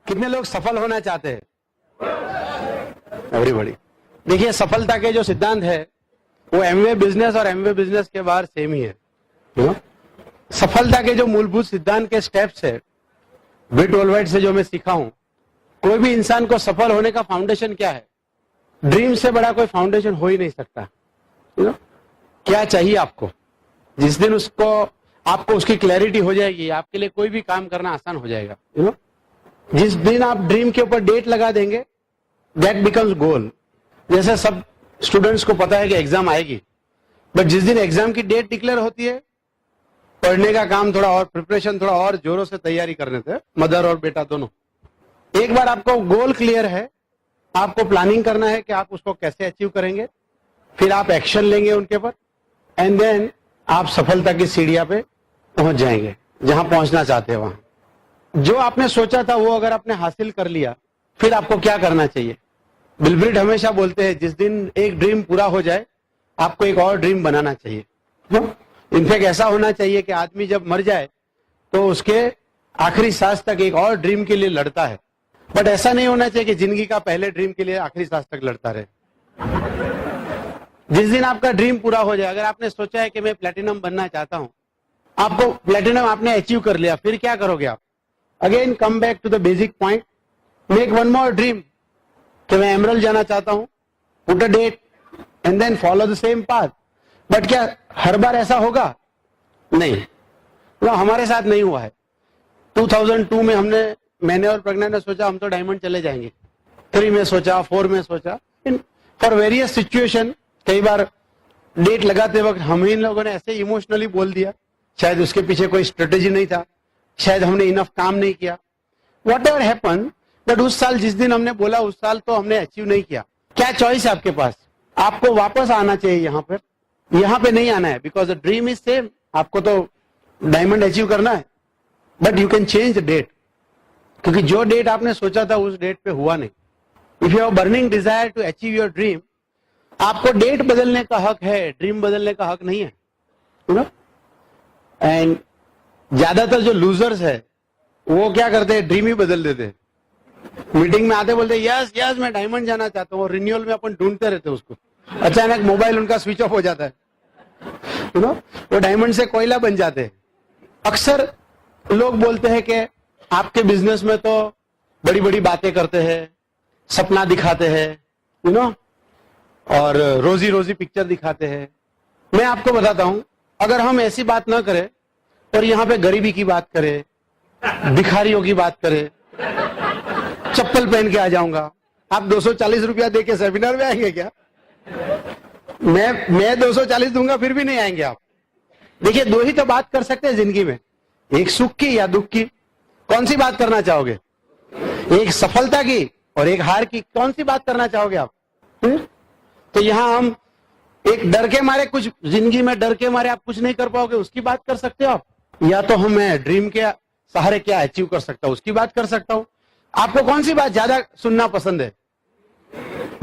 कितने लोग सफल होना चाहते हैं? एवरीबॉडी। देखिए, सफलता के जो सिद्धांत है वो एमवे बिजनेस और एमवे बिजनेस के बाहर सेम ही है। सफलता के जो मूलभूत सिद्धांत के स्टेप्स है ब्रिट वर्ल्डवाइड से जो मैं सीखा हूं, कोई भी इंसान को सफल होने का फाउंडेशन क्या है? ड्रीम से बड़ा कोई फाउंडेशन हो ही नहीं सकता। क्या चाहिए आपको? जिस दिन आपको उसकी क्लैरिटी हो जाएगी, आपके लिए कोई भी काम करना आसान हो जाएगा। जिस दिन आप ड्रीम के ऊपर डेट लगा देंगे, दैट बिकम्स गोल। जैसे सब स्टूडेंट्स को पता है कि एग्जाम आएगी, बट जिस दिन एग्जाम की डेट डिक्लेयर होती है, पढ़ने का काम थोड़ा और, प्रिपरेशन थोड़ा और जोरों से तैयारी करने थे, मदर और बेटा दोनों। एक बार आपको गोल क्लियर है, आपको प्लानिंग करना है कि आप उसको कैसे अचीव करेंगे, फिर आप एक्शन लेंगे उनके ऊपर, एंड देन आप सफलता की सीढ़ियां पे पहुंच जाएंगे, जहां पहुंचना चाहते हैं वहां। जो आपने सोचा था वो अगर आपने हासिल कर लिया, फिर आपको क्या करना चाहिए? बिल ब्रिट हमेशा बोलते हैं, जिस दिन एक ड्रीम पूरा हो जाए, आपको एक और ड्रीम बनाना चाहिए। इनफैक्ट ऐसा होना चाहिए कि आदमी जब मर जाए तो उसके आखिरी सांस तक एक और ड्रीम के लिए लड़ता है, बट ऐसा नहीं होना चाहिए कि जिंदगी का पहले ड्रीम के लिए आखिरी सांस तक लड़ता रहे। जिस दिन आपका ड्रीम पूरा हो जाए, अगर आपने सोचा है कि मैं प्लेटिनम बनना चाहता हूं, आपको प्लेटिनम आपने अचीव कर लिया, फिर क्या करोगे आप? Again come back to the basic point, make one more dream कि मैं एमरल्ड जाना चाहता हूं, put a date and then follow the same path. But क्या हर बार ऐसा होगा? नहीं, तो हमारे साथ नहीं हुआ है। 2002 में मैंने और प्रज्ञा ने सोचा हम तो डायमंड चले जाएंगे। 3 में सोचा, 4 में सोचा, फॉर वेरियस सिचुएशन। कई बार डेट लगाते वक्त हम इन लोगों ने ऐसे इमोशनली बोल दिया, शायद उसके पीछे कोई स्ट्रेटेजी नहीं था, शायद हमने इनफ काम नहीं किया, वॉट एवर हैपन, बट उस साल जिस दिन हमने बोला उस साल तो हमने अचीव नहीं किया। क्या चॉइस है आपके पास? आपको वापस आना चाहिए यहाँ पे नहीं आना है, because the dream is same. आपको तो डायमंड अचीव करना है, but you can change the date, क्योंकि जो डेट आपने सोचा था उस डेट पे हुआ नहीं। If you have burning desire to achieve your dream, आपको डेट बदलने का हक है, ड्रीम बदलने का हक नहीं है। एंड ज्यादातर जो लूजर्स है वो क्या करते हैं? ड्रीम ही बदल देते हैं। मीटिंग में आते बोलते यस यस मैं डायमंड जाना चाहता हूँ, रिन्यूअल में अपन ढूंढते रहते हैं उसको, अचानक मोबाइल उनका स्विच ऑफ हो जाता है, वो डायमंड से कोयला बन जाते हैं। अक्सर लोग बोलते हैं कि आपके बिजनेस में तो बड़ी बड़ी बातें करते हैं, सपना दिखाते हैं, और रोजी रोजी पिक्चर दिखाते हैं। मैं आपको बताता हूं, अगर हम ऐसी बात ना करें और यहाँ पे गरीबी की बात करें, भिखारियों की बात करें, चप्पल पहन के आ जाऊंगा, आप 240 रुपया दे के सेमिनार में आएंगे क्या? मैं 240 दूंगा फिर भी नहीं आएंगे आप। देखिए, 2 ही तो बात कर सकते हैं जिंदगी में, एक सुख की या दुख की। कौन सी बात करना चाहोगे? एक सफलता की और एक हार की, कौन सी बात करना चाहोगे आप? तो यहां हम एक डर के मारे, कुछ जिंदगी में डर के मारे आप कुछ नहीं कर पाओगे, उसकी बात कर सकते हो आप, या तो मैं ड्रीम के सहारे क्या अचीव कर सकता हूं उसकी बात कर सकता हूं। आपको कौन सी बात ज्यादा सुनना पसंद है?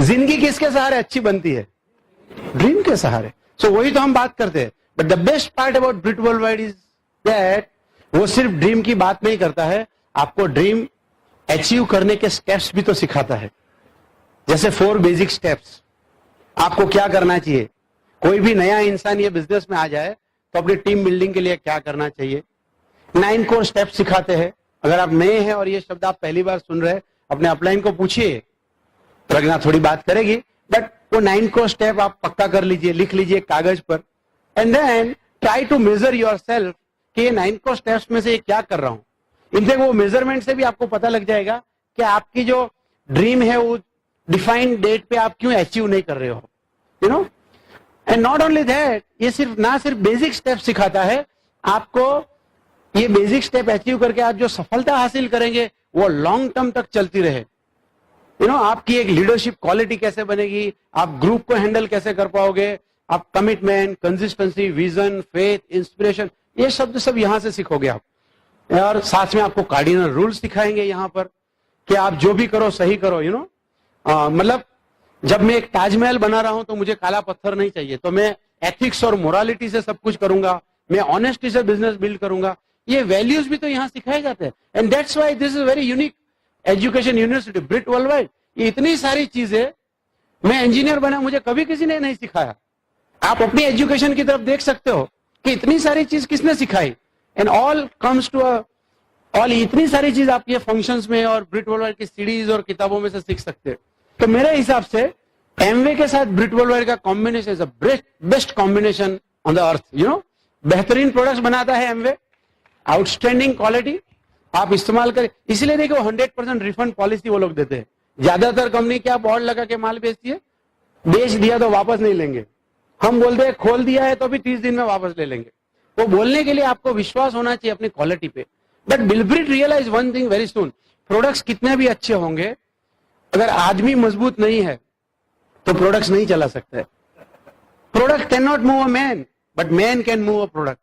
जिंदगी किसके सहारे अच्छी बनती है? ड्रीम के सहारे। सो वही तो हम बात करते हैं। But the best part about Britt worldwide is that वो सिर्फ ड्रीम की बात नहीं करता है, आपको ड्रीम अचीव करने के स्टेप्स भी तो सिखाता है। जैसे 4 बेसिक स्टेप्स, आपको क्या करना चाहिए। कोई भी नया इंसान ये बिजनेस में आ जाए तो अपनी टीम बिल्डिंग के लिए क्या करना चाहिए। 9 कोर स्टेप्स सिखाते हैं। अगर आप नए हैं और ये शब्द आप पहली बार सुन रहे हैं, अपने अपलाइन को पूछिए, प्रज्ञा थोड़ी बात करेगी, बट वो 9 कोर स्टेप आप पक्का कर लीजिए, लिख लीजिए कागज पर, and then try to measure yourself कि ये 9 कोर स्टेप्स में से ये क्या कर रहा हूं। इनफैक्ट वो मेजरमेंट से भी आपको पता लग जाएगा कि आपकी जो ड्रीम है वो डिफाइंड डेट पे आप क्यों अचीव नहीं कर रहे हो, एंड नॉट ओनली दैट, ये सिर्फ बेसिक स्टेप सिखाता है आपको। ये बेसिक स्टेप अचीव करके आप जो सफलता हासिल करेंगे वो लॉन्ग टर्म तक चलती रहे। आपकी एक लीडरशिप क्वालिटी कैसे बनेगी, आप ग्रुप को हैंडल कैसे कर पाओगे, आप commitment, consistency, vision, faith, inspiration, ये शब्द सब यहां से सीखोगे आप। और साथ में आपको कार्डिनल रूल्स सिखाएंगे यहां पर कि आप जो भी करो सही करो। मतलब जब मैं एक ताजमहल बना रहा हूं तो मुझे काला पत्थर नहीं चाहिए, तो मैं एथिक्स और मोरालिटी से सब कुछ करूंगा, मैं ऑनेस्टी से बिजनेस बिल्ड करूंगा। ये वैल्यूज भी तो यहां सिखाए जाते हैं, and that's why this is very unique education university, Britt worldwide, ये इतनी सारी चीजें, मैं इंजीनियर बना, मुझे कभी किसी ने नहीं सिखाया। आप अपनी एजुकेशन की तरफ देख सकते हो कि इतनी सारी चीज किसने सिखाई, and all comes to all, इतनी सारी चीज आप ये फंक्शंस में और ब्रिट वर्ल्डवाइड की सीरीज और किताबों में से सीख सकते हैं। तो मेरे हिसाब से एमवे के साथ ब्रिट वर्ल्डवाइड का combination is a best combination on the earth. You know, बेहतरीन प्रोडक्ट्स बनाता है एमवे, आउटस्टैंडिंग क्वालिटी, आप इस्तेमाल करें। इसलिए देखो 100% रिफंड पॉलिसी वो लोग देते हैं। ज्यादातर कंपनी क्या बोर्ड लगा के माल बेचती है, बेच दिया तो वापस नहीं लेंगे। हम बोलते हैं खोल दिया है तो भी 30 दिन में वापस ले लेंगे। वो बोलने के लिए आपको विश्वास होना चाहिए अपनी क्वालिटी पे। But Bill Britt realize one thing very soon, products कितने भी अच्छे होंगे, अगर आदमी मजबूत नहीं है तो प्रोडक्ट्स नहीं चला सकते। Product can not move a man, but man can move a product.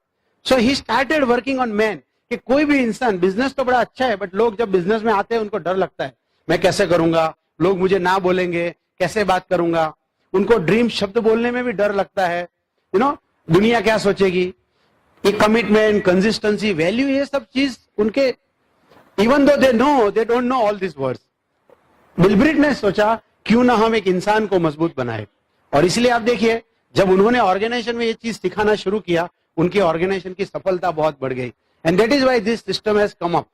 So he started working on man, कि कोई भी इंसान, बिजनेस तो बड़ा अच्छा है, बट लोग जब बिजनेस में आते हैं उनको डर लगता है, मैं कैसे करूंगा, लोग मुझे ना बोलेंगे, कैसे बात करूंगा। उनको ड्रीम शब्द बोलने में भी डर लगता है, यू नो, दुनिया क्या सोचेगी। ये कमिटमेंट, कंसिस्टेंसी, वैल्यू, ये सब चीज उनके, even though they don't know all this words. Bill Britt ने सोचा क्यों ना हम एक इंसान को मजबूत बनाए, और इसलिए आप देखिए जब उन्होंने ऑर्गेनाइजेशन में ये चीज सिखाना शुरू किया, उनकी ऑर्गेनाइजेशन की सफलता बहुत बढ़ गई। And that is why this system has come up.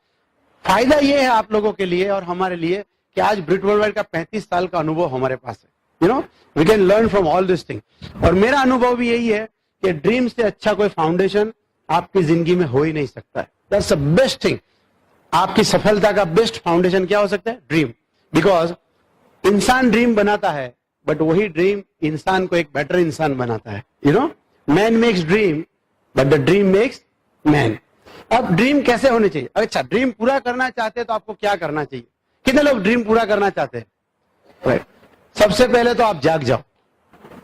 फायदा ये है आप लोगों के लिए और हमारे लिए कि आज ब्रिट वर्ल्डवाइड का 35 साल का अनुभव हमारे पास है। You know, we can learn from all this thing. और मेरा अनुभव भी यही है कि ड्रीम से अच्छा कोई फाउंडेशन आपकी जिंदगी में हो ही नहीं सकता है। That's the best thing. आपकी सफलता का बेस्ट फाउंडेशन क्या हो सकता है? ड्रीम। बिकॉज इंसान ड्रीम बनाता है, बट वही ड्रीम इंसान को एक बेटर इंसान बनाता है। You no, man makes dream but the dream makes man. अब ड्रीम कैसे होने चाहिए? अच्छा, ड्रीम पूरा करना चाहते हैं तो आपको क्या करना चाहिए? कितने लोग ड्रीम पूरा करना चाहते हैं? राइट। सबसे पहले तो आप जाग जाओ,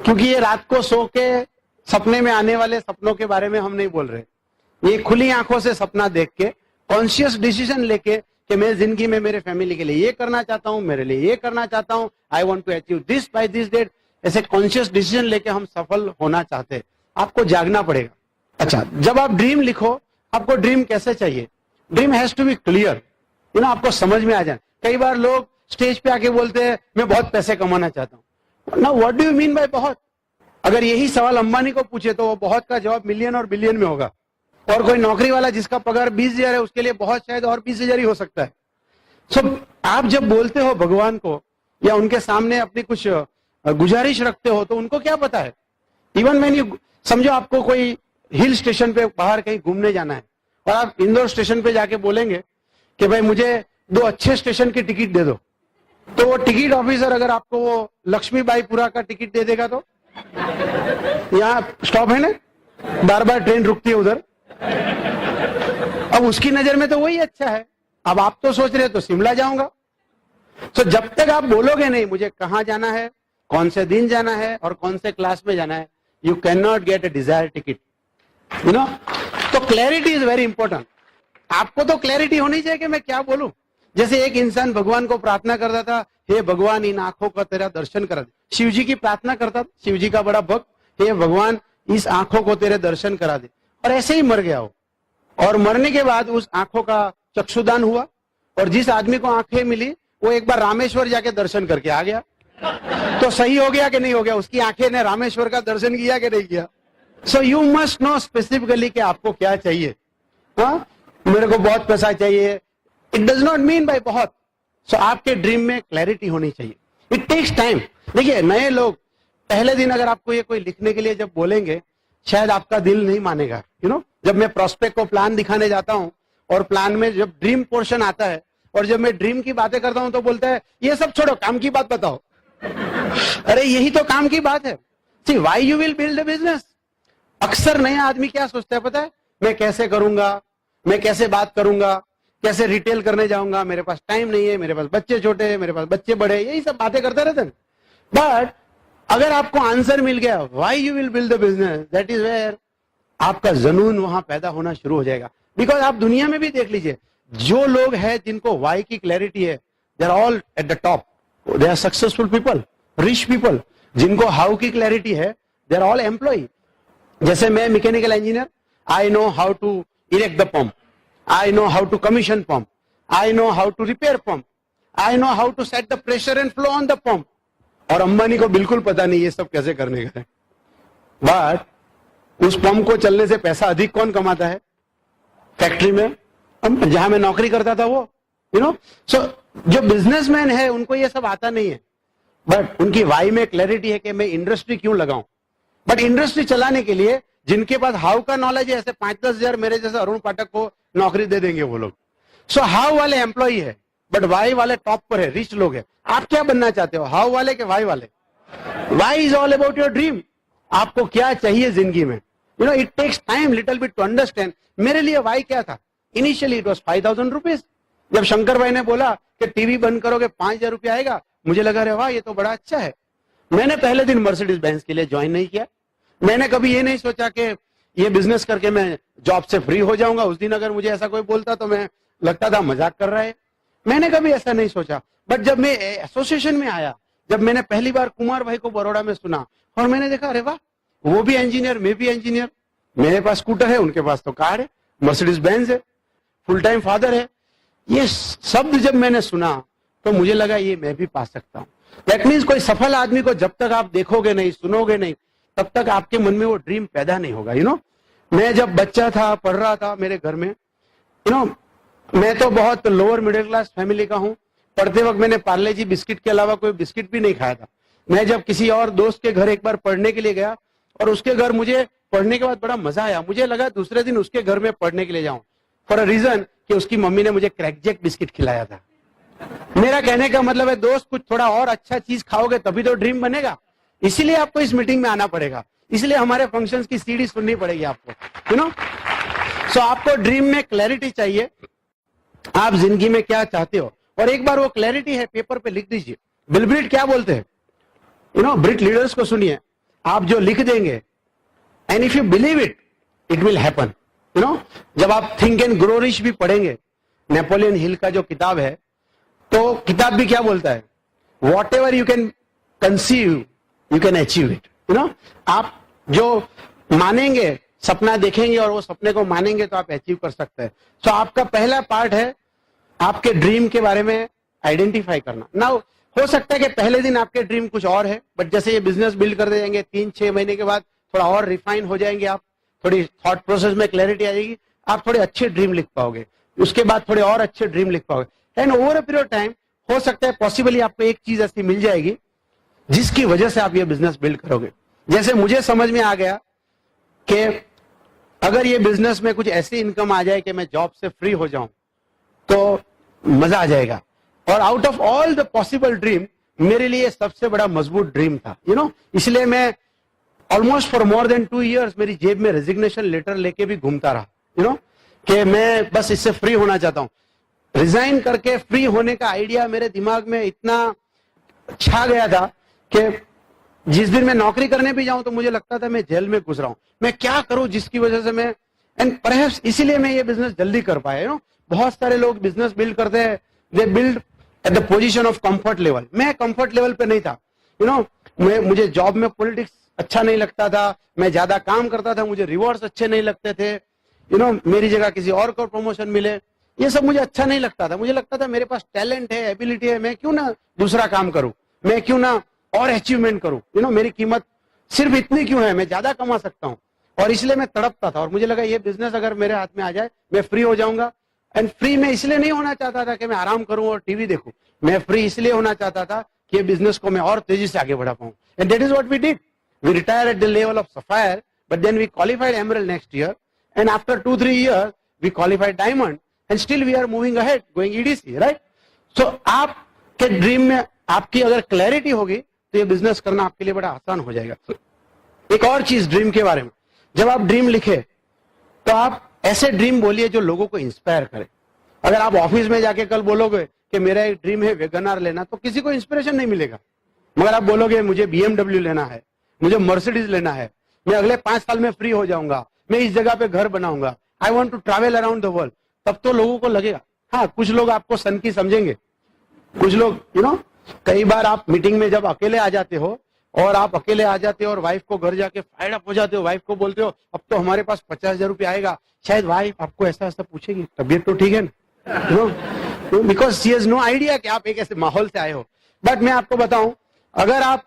क्योंकि ये रात को सो के सपने में आने वाले सपनों के बारे में हम नहीं बोल रहे। ये खुली आंखों से सपना देख के, कॉन्शियस डिसीजन लेके कि मैं जिंदगी में मेरे फैमिली के लिए ये करना चाहता हूं, मेरे लिए ये करना चाहता हूं, I want to achieve this by this date, ऐसे कॉन्शियस डिसीजन लेके हम सफल होना चाहते हैं। आपको जागना पड़ेगा। अच्छा, जब आप ड्रीम लिखो, आपको ड्रीम कैसे चाहिए? Dream has to be clear, you know, आपको समझ में आ जाए। कई बार लोग स्टेज पे आके बोलते हैं मैं बहुत पैसे कमाना चाहता हूं। Now what do you mean by बहुत? अगर यही सवाल अंबानी को पूछे तो वो बहुत का जवाब मिलियन और बिलियन में होगा। और कोई नौकरी वाला जिसका पगार 20,000 है, उसके लिए बहुत शायद और 20,000 ही हो सकता है। सो आप जब बोलते हो भगवान को या उनके सामने अपनी कुछ गुजारिश रखते हो, तो उनको क्या पता है? इवन मैंने समझो आपको कोई हिल स्टेशन पे बाहर कहीं घूमने जाना है और आप इंदौर स्टेशन पे जाके बोलेंगे कि भाई मुझे 2 अच्छे स्टेशन की टिकट दे दो, तो वो टिकट ऑफिसर अगर आपको वो लक्ष्मीबाईपुरा का टिकट दे देगा तो यहाँ स्टॉप है ना, बार बार ट्रेन रुकती है उधर, अब उसकी नजर में तो वही अच्छा है। अब आप तो सोच रहे तो शिमला जाऊंगा। तो जब तक आप बोलोगे नहीं मुझे कहां जाना है, कौन से दिन जाना है और कौन से क्लास में जाना है, you can not get a desire ticket. You know, तो क्लैरिटी इज वेरी इंपॉर्टेंट। आपको तो क्लैरिटी होनी चाहिए कि मैं क्या बोलूं। जैसे एक इंसान भगवान को प्रार्थना करता था, हे भगवान इन आंखों का तेरा दर्शन करा दे। शिव जी की प्रार्थना करता था, शिव जी का बड़ा भक्त, हे भगवान इस आंखों को तेरे दर्शन करा दे, और ऐसे ही मर गया वो। और मरने के बाद उस आंखों का चक्षुदान हुआ, और जिस आदमी को आंखें मिली वो एक बार रामेश्वर जाके दर्शन करके आ गया। तो सही हो गया कि नहीं हो गया? उसकी आंखें ने रामेश्वर का दर्शन किया कि नहीं किया? So you must know specifically कि आपको क्या चाहिए। हाँ, मेरे को बहुत पैसा चाहिए, it does not mean by बहुत। सो आपके ड्रीम में क्लैरिटी होनी चाहिए। It takes time. देखिए, नए लोग पहले दिन अगर आपको ये कोई लिखने के लिए जब बोलेंगे, शायद आपका दिल नहीं मानेगा। यू नो, जब मैं प्रोस्पेक्ट को प्लान दिखाने जाता हूं और प्लान में जब ड्रीम पोर्शन आता है और जब मैं ड्रीम की बातें करता हूं तो बोलता है ये सब छोड़ो, काम की बात बताओ। अरे यही तो काम की बात है। See why you will build a business. अक्सर नया आदमी क्या सोचता है पता है? मैं कैसे करूंगा, मैं कैसे बात करूंगा, कैसे रिटेल करने जाऊंगा, मेरे पास टाइम नहीं है, मेरे पास बच्चे छोटे हैं, मेरे पास बच्चे बड़े, यही सब बातें करते रहते हैं। बट अगर आपको आंसर मिल गया why you will build the business, that is where आपका जुनून वहां पैदा होना शुरू हो जाएगा। बिकॉज आप दुनिया में भी देख लीजिए, जो लोग हैं जिनको वाई की क्लैरिटी है, they are all at the top, they are successful people, rich people. जिनको हाउ की क्लैरिटी है, दे आर ऑल एम्प्लॉय। जैसे मैं mechanical engineer, I know how to erect the pump, I know how to commission pump, I know how to repair pump, I know how to set the pressure and flow on the pump. और अंबानी को बिल्कुल पता नहीं ये सब कैसे करने का है। बट उस पंप को चलने से पैसा अधिक कौन कमाता है? फैक्ट्री में, जहां मैं नौकरी करता था वो, यू नो। सो जो बिजनेसमैन है उनको ये सब आता नहीं है, बट उनकी वाई में क्लैरिटी है कि मैं इंडस्ट्री क्यों लगाऊं। बट इंडस्ट्री चलाने के लिए जिनके पास हाउ का नॉलेज है, ऐसे 5-10 हजार मेरे जैसे अरुण पाठक को नौकरी दे देंगे वो लोग। सो हाउ वाले एम्प्लॉय है, बट वाई वाले टॉप पर है, रिच लोग है। आप क्या बनना चाहते हो, हाउ वाले के वाई वाले? Why is all about your dream. आपको क्या चाहिए जिंदगी में, you know. It takes time little bit to understand. मेरे लिए वाई क्या था? Initially it was 5,000 rupees. जब शंकर भाई ने बोला कि टीवी बंद करोगे 5,000 रुपया आएगा, मुझे लगा अरे वाह ये तो बड़ा अच्छा है। मैंने पहले दिन मर्सिडीज बेंज के लिए ज्वाइन नहीं किया। मैंने कभी ये नहीं सोचा कि ये बिजनेस करके मैं जॉब से फ्री हो जाऊंगा। उस दिन अगर मुझे ऐसा कोई बोलता तो मैं लगता था मजाक कर रहा है। मैंने कभी ऐसा नहीं सोचा। बट जब मैं एसोसिएशन में आया, जब मैंने पहली बार कुमार भाई को बड़ौदा में सुना और मैंने देखा अरे वाह वो भी इंजीनियर, मैं भी इंजीनियर, मेरे पास स्कूटर है, उनके पास तो कार है, मर्सिडीज बेंज है, फुल टाइम फादर है। ये शब्द जब मैंने सुना तो मुझे लगा ये मैं भी पा सकता हूं। दैट मीन्स कोई सफल आदमी को जब तक आप देखोगे नहीं, सुनोगे नहीं, तब तक आपके मन में वो ड्रीम पैदा नहीं होगा, यू नो। मैं जब बच्चा था, पढ़ रहा था मेरे घर में, यू नो, मैं तो बहुत लोअर मिडिल क्लास फैमिली का हूं। पढ़ते वक्त मैंने पार्ले जी बिस्किट के अलावा कोई बिस्किट भी नहीं खाया था। मैं जब किसी और दोस्त के घर एक बार पढ़ने के लिए गया और उसके घर मुझे पढ़ने के बाद बड़ा मजा आया, मुझे लगा दूसरे दिन उसके घर में पढ़ने के लिए जाऊं, फॉर अ रीजन कि उसकी मम्मी ने मुझे क्रैकजैक बिस्किट खिलाया था। मेरा कहने का मतलब है दोस्त कुछ थोड़ा और अच्छा चीज खाओगे तभी तो ड्रीम बनेगा। इसीलिए आपको इस मीटिंग में आना पड़ेगा, इसलिए हमारे फंक्शंस की सीडी सुननी पड़ेगी आपको, यू नो। सो आपको ड्रीम में क्लैरिटी चाहिए, आप जिंदगी में क्या चाहते हो, और एक बार वो क्लैरिटी है पेपर पे लिख दीजिए। बिल ब्रिट क्या बोलते हैं, यू नो, ब्रिट लीडर्स को सुनिए, आप जो लिख देंगे and if you believe it, it will happen, you know. जब आप थिंक एंड ग्रो रिच भी पढ़ेंगे, नेपोलियन हिल का जो किताब है, तो किताब भी क्या बोलता है, what ever you can conceive you can achieve it, you no. आप जो मानेंगे, सपना देखेंगे और वो सपने को मानेंगे तो आप अचीव कर सकते हैं। सो आपका पहला पार्ट है आपके ड्रीम के बारे में आइडेंटिफाई करना। नाउ हो सकता है कि पहले दिन आपके ड्रीम कुछ और है, बट जैसे ये बिजनेस बिल्ड कर जाएंगे 3-6 महीने के बाद थोड़ा और रिफाइन हो जाएंगे, आप थोड़ी थॉट प्रोसेस में क्लैरिटी आ जाएगी, आप थोड़े अच्छे ड्रीम लिख पाओगे, उसके बाद थोड़े और अच्छे ड्रीम लिख पाओगे। And over a period of time हो सकता है पॉसिबली आपको एक चीज ऐसी मिल जाएगी जिसकी वजह से आप ये बिजनेस बिल्ड करोगे। जैसे मुझे समझ में आ गया कि अगर ये बिजनेस में कुछ ऐसी इनकम आ जाए कि मैं जॉब से फ्री हो जाऊं तो मजा आ जाएगा। और out of all the possible dream मेरे लिए सबसे बड़ा मजबूत ड्रीम था, यू नो। इसलिए मैं almost for more than 2 years मेरी जेब में रेजिग्नेशन लेटर लेके भी घूमता रहा, यू नो, कि मैं बस इससे फ्री होना चाहता हूं। रिजाइन करके फ्री होने का आइडिया मेरे दिमाग में इतना छा गया था कि जिस दिन मैं नौकरी करने भी जाऊं तो मुझे लगता था मैं जेल में घुस रहा हूं, मैं क्या करूं जिसकी वजह से मैं, एंड परहैप्स इसीलिए मैं ये बिजनेस जल्दी कर पाया, यू नो। बहुत सारे लोग बिजनेस बिल्ड करते हैं, they build at the position of comfort level. मैं कंफर्ट लेवल पे नहीं था, यू नो। मुझे जॉब में पॉलिटिक्स अच्छा नहीं लगता था, मैं ज्यादा काम करता था, मुझे रिवॉर्ड्स अच्छे नहीं लगते थे, यू नो। मेरी जगह किसी और को प्रमोशन मिले, ये सब मुझे अच्छा नहीं लगता था। मुझे लगता था मेरे पास टैलेंट है, एबिलिटी है, मैं क्यों ना दूसरा काम करूं, मैं क्यों ना और अचीवमेंट करूं, यू नो। मेरी कीमत सिर्फ इतनी क्यों है, मैं ज्यादा कमा सकता हूं। और इसलिए मैं तड़पता था और मुझे लगा ये बिजनेस अगर मेरे हाथ में आ जाए मैं फ्री हो जाऊंगा। एंड फ्री में इसलिए नहीं होना चाहता था कि मैं आराम करूं और टीवी देखूं, मैं फ्री इसलिए होना चाहता था कि ये बिजनेस को मैं और तेजी से आगे बढ़ा पाऊं। And that is what we did. We retire at the level of sapphire, but then we qualified emerald next year, and after 2-3 years we qualified diamond, and still we are moving ahead going EDC, right. So आपके dream में आपकी अगर clarity होगी तो ये business करना आपके लिए बड़ा आसान हो जाएगा। एक और चीज ड्रीम के बारे में, जब आप ड्रीम लिखे तो आप ऐसे ड्रीम बोलिए जो लोगों को इंस्पायर करे। अगर आप ऑफिस में जाके कल बोलोगे कि मेरा एक ड्रीम है वेगनआर लेना, तो किसी को इंस्पिरेशन नहीं मिलेगा। मगर आप बोलोगे मुझे BMW लेना है, मुझे मर्सिडीज लेना है, मैं अगले 5 साल में फ्री हो जाऊंगा, मैं इस जगह पे घर बनाऊंगा, I want to travel around the world, तब तो लोगों को लगेगा। हाँ, कुछ लोग आपको सन की समझेंगे, कुछ लोग, यू नो, कई बार आप मीटिंग में जब अकेले आ जाते हो और आप अकेले आ जाते हो और वाइफ को घर जाके फायर्ड अप हो जाते हो, वाइफ को बोलते हो अब तो हमारे पास 50,000 रुपये आएगा, शायद वाइफ आपको ऐसा ऐसा पूछेगी, तबीयत तो ठीक है ना, you know. Because she has no idea कि आप एक ऐसे माहौल से आए हो। बट मैं आपको बताऊं, अगर आप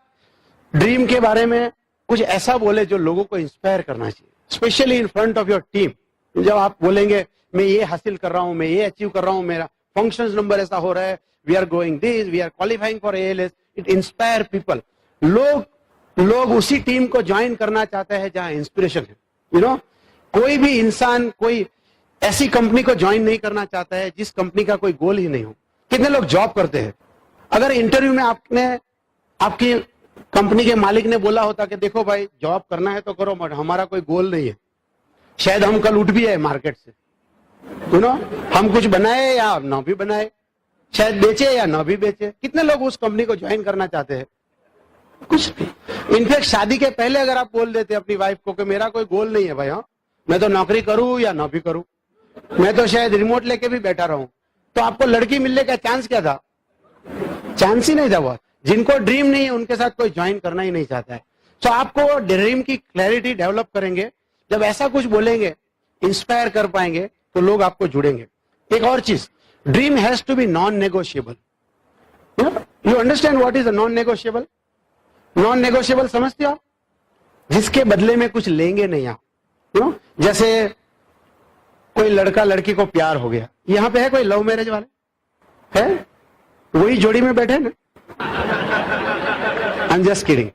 ड्रीम के बारे में कुछ ऐसा बोले जो लोगों को इंस्पायर करना चाहिए, specially in front of your team, जब आप बोलेंगे मैं ये हासिल कर रहा हूं, मैं ये अचीव कर रहा हूं, मेरा फंक्शंस नंबर ऐसा हो रहा है, we are going this, we are qualifying for ALS, it inspire people. लोग उसी टीम को ज्वाइन करना चाहते हैं जहां इंस्पिरेशन है। यू नो, कोई भी इंसान कोई ऐसी कंपनी को ज्वाइन नहीं करना चाहता है जिस कंपनी का कोई गोल ही नहीं हो। कितने लोग जॉब करते हैं, अगर इंटरव्यू में आपकी कंपनी के मालिक ने बोला होता कि देखो भाई जॉब करना है तो करो, मगर हमारा कोई गोल नहीं है, शायद हम कल उठ भी आए मार्केट से, यू नो, हम कुछ बनाए या ना भी बनाए, शायद बेचे या ना भी बेचे। कितने लोग उस कंपनी को ज्वाइन करना चाहते हैं? कुछ नहीं। इनफैक्ट शादी के पहले अगर आप बोल देते अपनी वाइफ को कि मेरा कोई गोल नहीं है भाई, हाँ मैं तो नौकरी करूं या ना भी करूं, मैं तो शायद रिमोट लेके भी बैठा रहूं, तो आपको लड़की मिलने का चांस क्या था? चांस ही नहीं था। वो जिनको ड्रीम नहीं है उनके साथ कोई ज्वाइन करना ही नहीं चाहता है। तो आपको ड्रीम की क्लैरिटी डेवलप करेंगे, जब ऐसा कुछ बोलेंगे, इंस्पायर कर पाएंगे तो लोग आपको जुड़ेंगे। एक और चीज, dream has to be non negotiable. You understand what is a non negotiable? Non negotiable समझते हो आप? जिसके बदले में कुछ लेंगे नहीं आप। यू नो, जैसे कोई लड़का लड़की को प्यार हो गया, यहां पे है कोई लव मैरिज वाले? है? वही जोड़ी में बैठे ना। I am just kidding.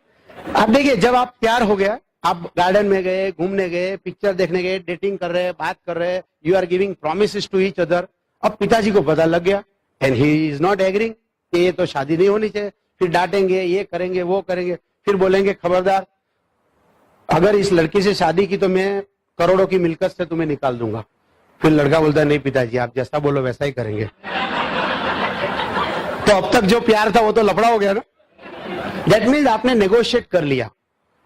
आप देखिए, जब आप प्यार हो गया, आप गार्डन में गए, घूमने गए, पिक्चर देखने गए, डेटिंग कर रहे हैं, बात कर रहे हैं, you are giving promises to each other. अब पिताजी को पता लग गया and he is not agreeing कि ये तो शादी नहीं होनी चाहिए। फिर डांटेंगे, ये करेंगे, वो करेंगे, फिर बोलेंगे खबरदार, अगर इस लड़की से शादी की तो मैं करोड़ों की मिलकत से तुम्हें निकाल दूंगा। फिर लड़का बोलता है नहीं पिताजी, आप जैसा बोलो वैसा ही करेंगे। तो अब तक जो प्यार था वो तो लफड़ा हो गया ना। दैट मीन्स आपने नेगोशिएट कर लिया।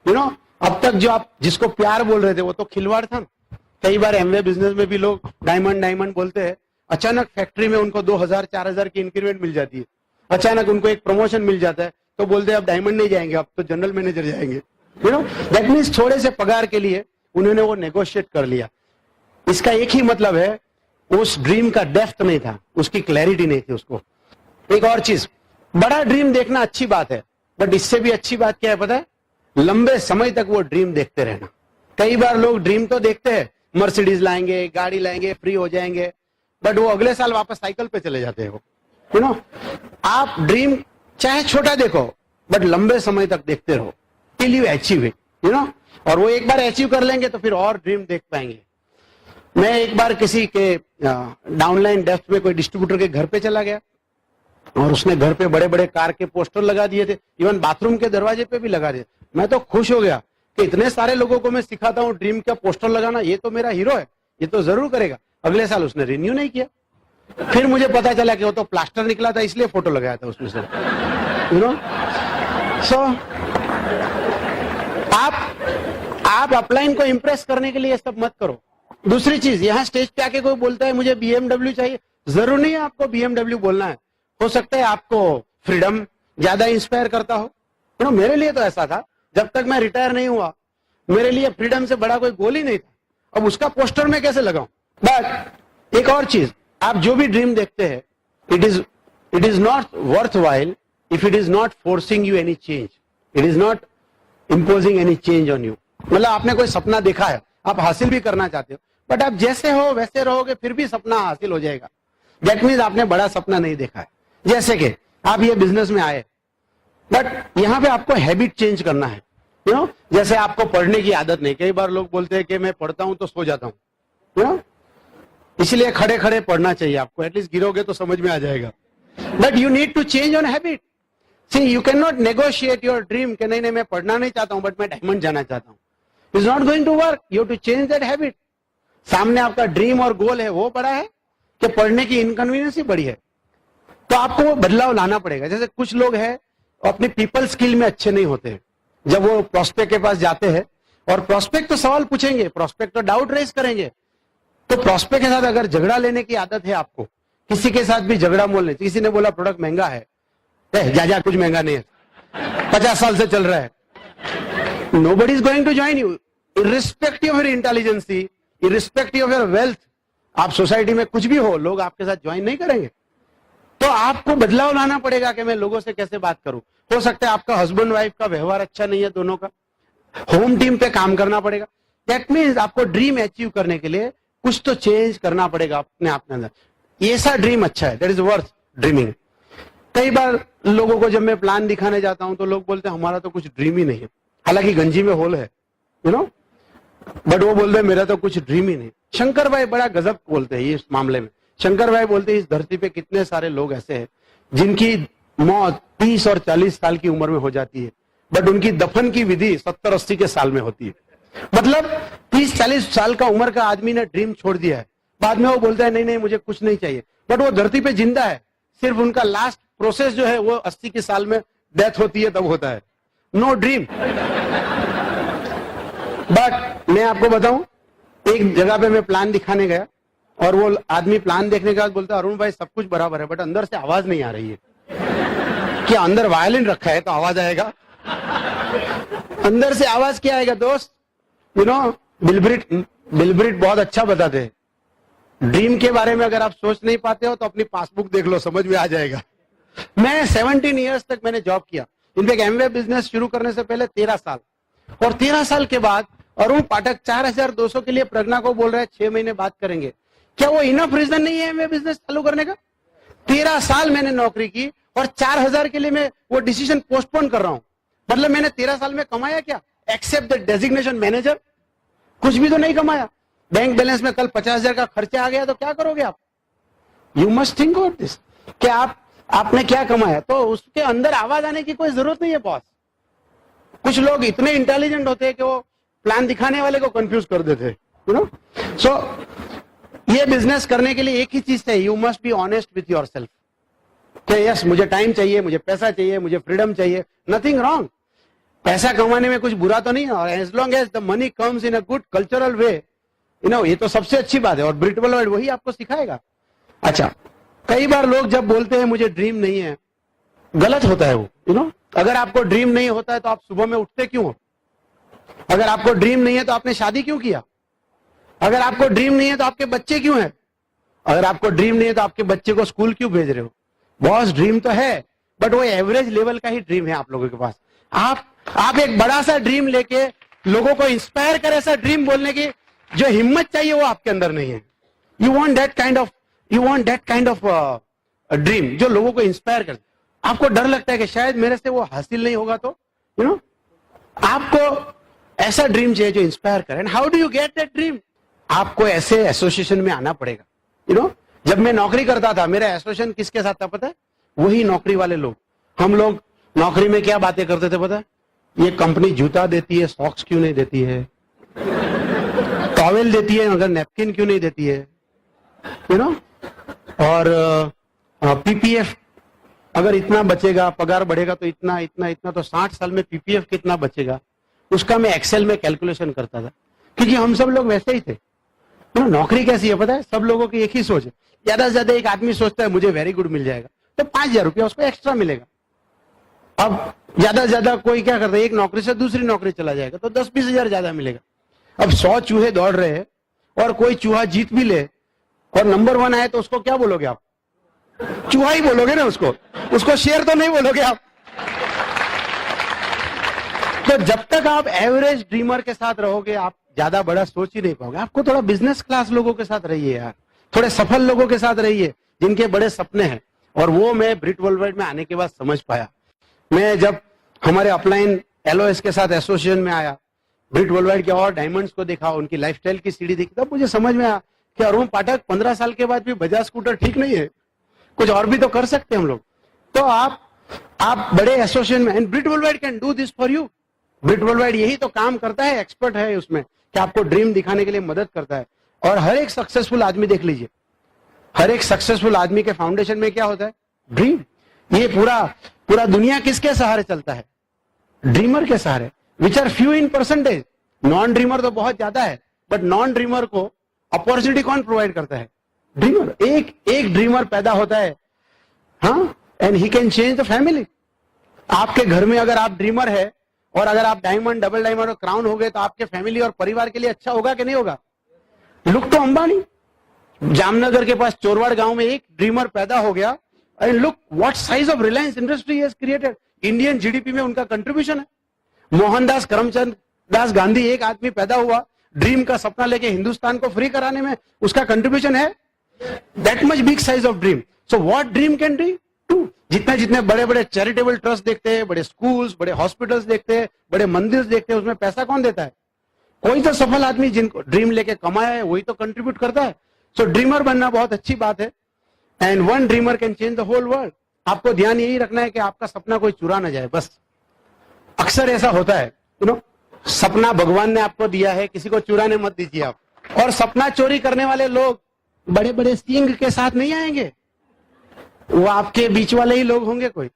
यू नो, अब तक जो आप जिसको प्यार बोल रहे थे वो तो खिलवाड़ था ना। कई बार एमवे बिजनेस में भी लोग डायमंड डायमंड बोलते हैं, अचानक फैक्ट्री में उनको 2000 4000 की इंक्रीमेंट मिल जाती है, अचानक उनको एक प्रमोशन मिल जाता है, तो बोलते हैं अब डायमंड नहीं जाएंगे, अब तो जनरल मैनेजर जाएंगे। यू नो, दैट मीन्स थोड़े से पगार के लिए उन्होंने वो नेगोशिएट कर लिया। इसका एक ही मतलब है, उस ड्रीम का डेप्थ नहीं था, उसकी क्लैरिटी नहीं थी उसको। एक और चीज, बड़ा ड्रीम देखना अच्छी बात है, बट इससे भी अच्छी बात क्या है पता है? लंबे समय तक वो ड्रीम देखते रहना। कई बार लोग ड्रीम तो देखते हैं, मर्सिडीज लाएंगे, गाड़ी लाएंगे, फ्री हो जाएंगे, बट वो अगले साल वापस साइकिल पे चले जाते हैं। वो यू नो, आप ड्रीम चाहे छोटा देखो बट लंबे समय तक देखते रहो till you achieve it. You know, और वो एक बार अचीव कर लेंगे तो फिर और ड्रीम देख पाएंगे। मैं एक बार किसी के डाउनलाइन डेप्थ में कोई डिस्ट्रीब्यूटर के घर पे चला गया और उसने घर पे बड़े बड़े कार के पोस्टर लगा दिए थे, इवन बाथरूम के दरवाजे पे भी लगा दिए। मैं तो खुश हो गया कि इतने सारे लोगों को मैं सिखाता हूँ ड्रीम का पोस्टर लगाना, ये तो मेरा हीरो है, ये तो जरूर करेगा। अगले साल उसने रिन्यू नहीं किया। फिर मुझे पता चला कि वो तो प्लास्टर निकला था, इसलिए फोटो लगाया था उसमें से। यू नो, सो आप अपलाइन को इंप्रेस करने के लिए सब मत करो। दूसरी चीज, यहाँ स्टेज पे आके कोई बोलता है मुझे BMW चाहिए, जरूर नहीं है आपको BMW बोलना है। हो सकता है आपको फ्रीडम ज्यादा इंस्पायर करता हो। यू नो, मेरे लिए तो ऐसा था, जब तक मैं रिटायर नहीं हुआ मेरे लिए फ्रीडम से बड़ा कोई गोल ही नहीं था। अब उसका पोस्टर मैं कैसे लगाऊं? बट एक और चीज, आप जो भी ड्रीम देखते हैं, it is not worth while if it is not forcing you any change, it is not imposing any change on you. मतलब आपने कोई सपना देखा है, आप हासिल भी करना चाहते हो, बट आप जैसे हो वैसे रहोगे फिर भी सपना हासिल हो जाएगा। दैट मीन्स आपने बड़ा सपना नहीं देखा है। जैसे कि आप ये बिजनेस में आए, बट यहां पे आपको हैबिट चेंज करना है। यू नो, जैसे आपको पढ़ने की आदत नहीं, कई बार लोग बोलते हैं कि मैं पढ़ता हूं तो सो जाता हूं, यू नो, इसलिए खड़े खड़े पढ़ना चाहिए आपको, एटलीस्ट गिरोगे तो समझ में आ जाएगा। But you need to change on habit. See, you can not negotiate your dream कि नहीं मैं पढ़ना नहीं चाहता हूं बट मैं डायमंड जाना चाहता हूं। It's not going to work, you have to change that habit. सामने आपका ड्रीम और गोल है, वो बड़ा है कि पढ़ने की इनकन्वीनियंस ही बड़ी है, तो आपको वो बदलाव लाना पड़ेगा। जैसे कुछ लोग हैं अपनी पीपल स्किल में अच्छे नहीं होते हैं, जब वो प्रोस्पेक्ट के पास जाते हैं और प्रोस्पेक्ट तो सवाल पूछेंगे, प्रोस्पेक्ट तो डाउट रेज करेंगे, तो प्रोस्पेक्ट के साथ अगर झगड़ा लेने की आदत है आपको, किसी के साथ भी झगड़ा मोल नहीं, किसी ने बोला प्रोडक्ट महंगा है, जा कुछ महंगा नहीं है, 50 साल से चल रहा है, nobody is going to join you irrespective of your intelligency, irrespective of your wealth. आप सोसाइटी में कुछ भी हो, लोग आपके साथ ज्वाइन नहीं करेंगे। तो आपको बदलाव लाना पड़ेगा कि मैं लोगों से कैसे बात करूं। हो सकता है आपका हस्बैंड वाइफ का व्यवहार अच्छा नहीं है, दोनों का, होम टीम पे काम करना पड़ेगा। दैट मीन्स आपको ड्रीम अचीव करने के लिए कुछ तो चेंज करना पड़ेगा अपने आप के अंदर। ऐसा ड्रीम अच्छा है, दैट इज वर्थ ड्रीमिंग। कई बार लोगों को जब मैं प्लान दिखाने जाता हूं तो लोग बोलते हैं हमारा तो कुछ ड्रीम ही नहीं है, हालांकि गंजी में होल है, यू नो, बट वो बोलते हैं मेरा तो कुछ ड्रीम ही नहीं। शंकर भाई बड़ा गजब बोलते हैं इस मामले में। शंकर भाई बोलते हैं इस धरती पे कितने सारे लोग ऐसे हैं जिनकी मौत 30 और 40 साल की उम्र में हो जाती है, बट उनकी दफन की विधि 70-80 के साल में होती है। मतलब 30-40 साल का उम्र का आदमी ने ड्रीम छोड़ दिया है, बाद में वो बोलता है नहीं नहीं मुझे कुछ नहीं चाहिए, बट वो धरती पे जिंदा है, सिर्फ उनका लास्ट प्रोसेस जो है वो 80 के साल में डेथ होती है तब होता है। Know dream. बट मैं आपको बताऊं, एक जगह पे मैं प्लान दिखाने गया और वो आदमी प्लान देखने के बाद बोलता है अरुण भाई सब कुछ बराबर है बट अंदर से आवाज नहीं आ रही है। क्या अंदर वायलिन रखा है तो आवाज आएगा? अंदर से आवाज क्या आएगा दोस्त? यू नो, बिलब्रिट बहुत अच्छा बताते हैं, ड्रीम के बारे में अगर आप सोच नहीं पाते हो तो अपनी पासबुक देख लो, समझ में आ जाएगा। मैं 17 इयर्स तक मैंने जॉब किया, इनफैक्ट एमवे बिजनेस शुरू करने से पहले 13 साल, और 13 साल के बाद अरुण पाठक 4200 के लिए प्रज्ञा को बोल रहे हैं 6 महीने बात करेंगे। क्या वो इनफ रीजन नहीं है एमवे बिजनेस चालू करने का? 13 साल मैंने नौकरी की और 4000 के लिए मैं वो डिसीजन पोस्टपोन कर रहा हूं। मतलब मैंने 13 साल में कमाया क्या? एक्सेप्ट द डेजिग्नेशन मैनेजर, कुछ भी तो नहीं कमाया। बैंक बैलेंस में कल 50,000 का खर्चा आ गया तो क्या करोगे आप? You must think about this, कि आपने क्या कमाया। तो उसके अंदर आवाज आने की कोई जरूरत नहीं है बॉस। कुछ लोग इतने इंटेलिजेंट होते हैं कि वो प्लान दिखाने वाले को कंफ्यूज कर देते हैं, यू नो। सो ये बिजनेस करने के लिए एक ही चीज है, you must be honest with your self कि यस मुझे टाइम चाहिए, मुझे पैसा चाहिए, मुझे फ्रीडम चाहिए, नथिंग रॉन्ग। पैसा कमाने में कुछ बुरा तो नहीं है, और as long as the money comes in a good cultural way, you know, ये तो सबसे अच्छी बात है, और ब्रिट वर्ल्ड वही आपको सिखाएगा। अच्छा, कई बार लोग जब बोलते हैं मुझे ड्रीम नहीं है, गलत होता है वो, यू नो। अगर आपको ड्रीम नहीं होता है तो आप सुबह में उठते क्यों हो? अगर आपको ड्रीम नहीं है तो आपने शादी क्यों किया? अगर आपको ड्रीम नहीं है तो आपके बच्चे क्यों हैं? अगर आपको ड्रीम नहीं है तो आपके बच्चे को स्कूल क्यों भेज रहे हो? बॉस ड्रीम तो है, बट वो एवरेज लेवल का ही ड्रीम है आप लोगों के पास। आप एक बड़ा सा ड्रीम लेके लोगों को इंस्पायर करे, ऐसा ड्रीम बोलने की जो हिम्मत चाहिए वो आपके अंदर नहीं है। You want that kind of dream जो लोगों को इंस्पायर करे। आपको डर लगता है कि शायद मेरे से वो हासिल नहीं होगा, तो यू नो, आपको ऐसा ड्रीम चाहिए जो इंस्पायर करे। And how do you get that dream? आपको ऐसे एसोसिएशन में आना पड़ेगा, यू नो। जब मैं नौकरी करता था, मेरा एसोसिएशन किसके साथ था पता है? वही नौकरी वाले लोग। हम लोग नौकरी में क्या बातें करते थे पता है? ये कंपनी जूता देती है, सॉक्स क्यों नहीं देती है, टॉवेल देती है मगर नैपकिन क्यों नहीं देती है, यू नो। और पीपीएफ अगर इतना बचेगा, पगार बढ़ेगा तो इतना इतना इतना, तो 60 साल में पीपीएफ कितना बचेगा, उसका मैं एक्सेल में कैलकुलेशन करता था, क्योंकि हम सब लोग वैसे ही थे। तो नौकरी कैसी है पता है? सब लोगों की एक ही सोच है। ज्यादा से ज्यादा एक आदमी सोचता है मुझे वेरी गुड मिल जाएगा तो 5,000 रुपया उसको एक्स्ट्रा मिलेगा। अब ज्यादा से ज्यादा कोई क्या करता है, एक नौकरी से दूसरी नौकरी चला जाएगा तो 10-20 हजार ज्यादा मिलेगा। अब 100 चूहे दौड़ रहे हैं और कोई चूहा जीत भी ले और नंबर 1 आए तो उसको क्या बोलोगे आप? चूहा ही बोलोगे ना, उसको शेर तो नहीं बोलोगे आप। तो जब तक आप एवरेज ड्रीमर के साथ रहोगे आप ज्यादा बड़ा सोच ही नहीं पाओगे। आपको थोड़ा बिजनेस क्लास लोगों के साथ रहिए यार, थोड़े सफल लोगों के साथ रहिए जिनके बड़े सपने हैं। और वो मैं ब्रिट वर्ल्ड में आने के बाद समझ पाया। मैं जब हमारे अपलाइन एलओएस के साथ एसोसिएशन में आया, ब्रिट वर्ल्ड के और डायमंड्स को देखा, उनकी लाइफस्टाइल की सीढ़ी देखी, तब मुझे समझ में आया कि अरुण पाठक 15 साल के बाद भी बजाज स्कूटर ठीक नहीं है, कुछ और भी तो कर सकते हैं हम लोग। तो आप बड़े एसोसिएशन में, and Britt world can do this for you. Britt world यही तो काम करता है, एक्सपर्ट है उसमें, कि आपको ड्रीम दिखाने के लिए मदद करता है। और हर एक सक्सेसफुल आदमी देख लीजिए, हर एक सक्सेसफुल आदमी के फाउंडेशन में क्या होता है? ड्रीम। ये पूरा दुनिया किसके सहारे चलता है? ड्रीमर के सहारे, which are few in percentage. Non dreamer तो बहुत ज्यादा है, बट नॉन ड्रीमर को अपॉर्चुनिटी कौन प्रोवाइड करता है? ड्रीमर। एक ड्रीमर पैदा होता है, हाँ, and he can change the family. आपके घर में अगर आप ड्रीमर है और अगर आप डायमंड, डबल डायमंड और क्राउन हो गए तो आपके फैमिली और परिवार के लिए अच्छा होगा कि नहीं होगा? लुक तो अंबानी। जामनगर के पास चोरवाड़ गांव में एक ड्रीमर पैदा हो गया, and look what size of Reliance industry has created. Indian GDP में उनका कंट्रीब्यूशन है. मोहनदास करमचंद दास गांधी, एक आदमी पैदा हुआ ड्रीम का सपना लेके हिंदुस्तान को फ्री कराने में, उसका कंट्रीब्यूशन है. That much big size of dream. So what dream can do. जितने जितने बड़े बड़े चैरिटेबल ट्रस्ट देखते हैं, बड़े स्कूल्स, बड़े हॉस्पिटल्स देखते हैं, बड़े मंदिर देखते हैं, उसमें पैसा कौन देता है? कोई तो सफल आदमी जिनको ड्रीम लेके कमाया है वही तो कंट्रीब्यूट करता है. सो ड्रीमर बनना बहुत अच्छी बात है. And one dreamer can change the whole world. आपको ध्यान यही रखना है कि आपका सपना कोई चुरा ना जाए. बस अक्सर ऐसा होता है, सपना भगवान ने आपको दिया है, किसी को चुराने मत दीजिए आप. और सपना चोरी करने वाले लोग बड़े बड़े सिंह के साथ नहीं आएंगे, वो आपके बीच वाले ही लोग होंगे. कोई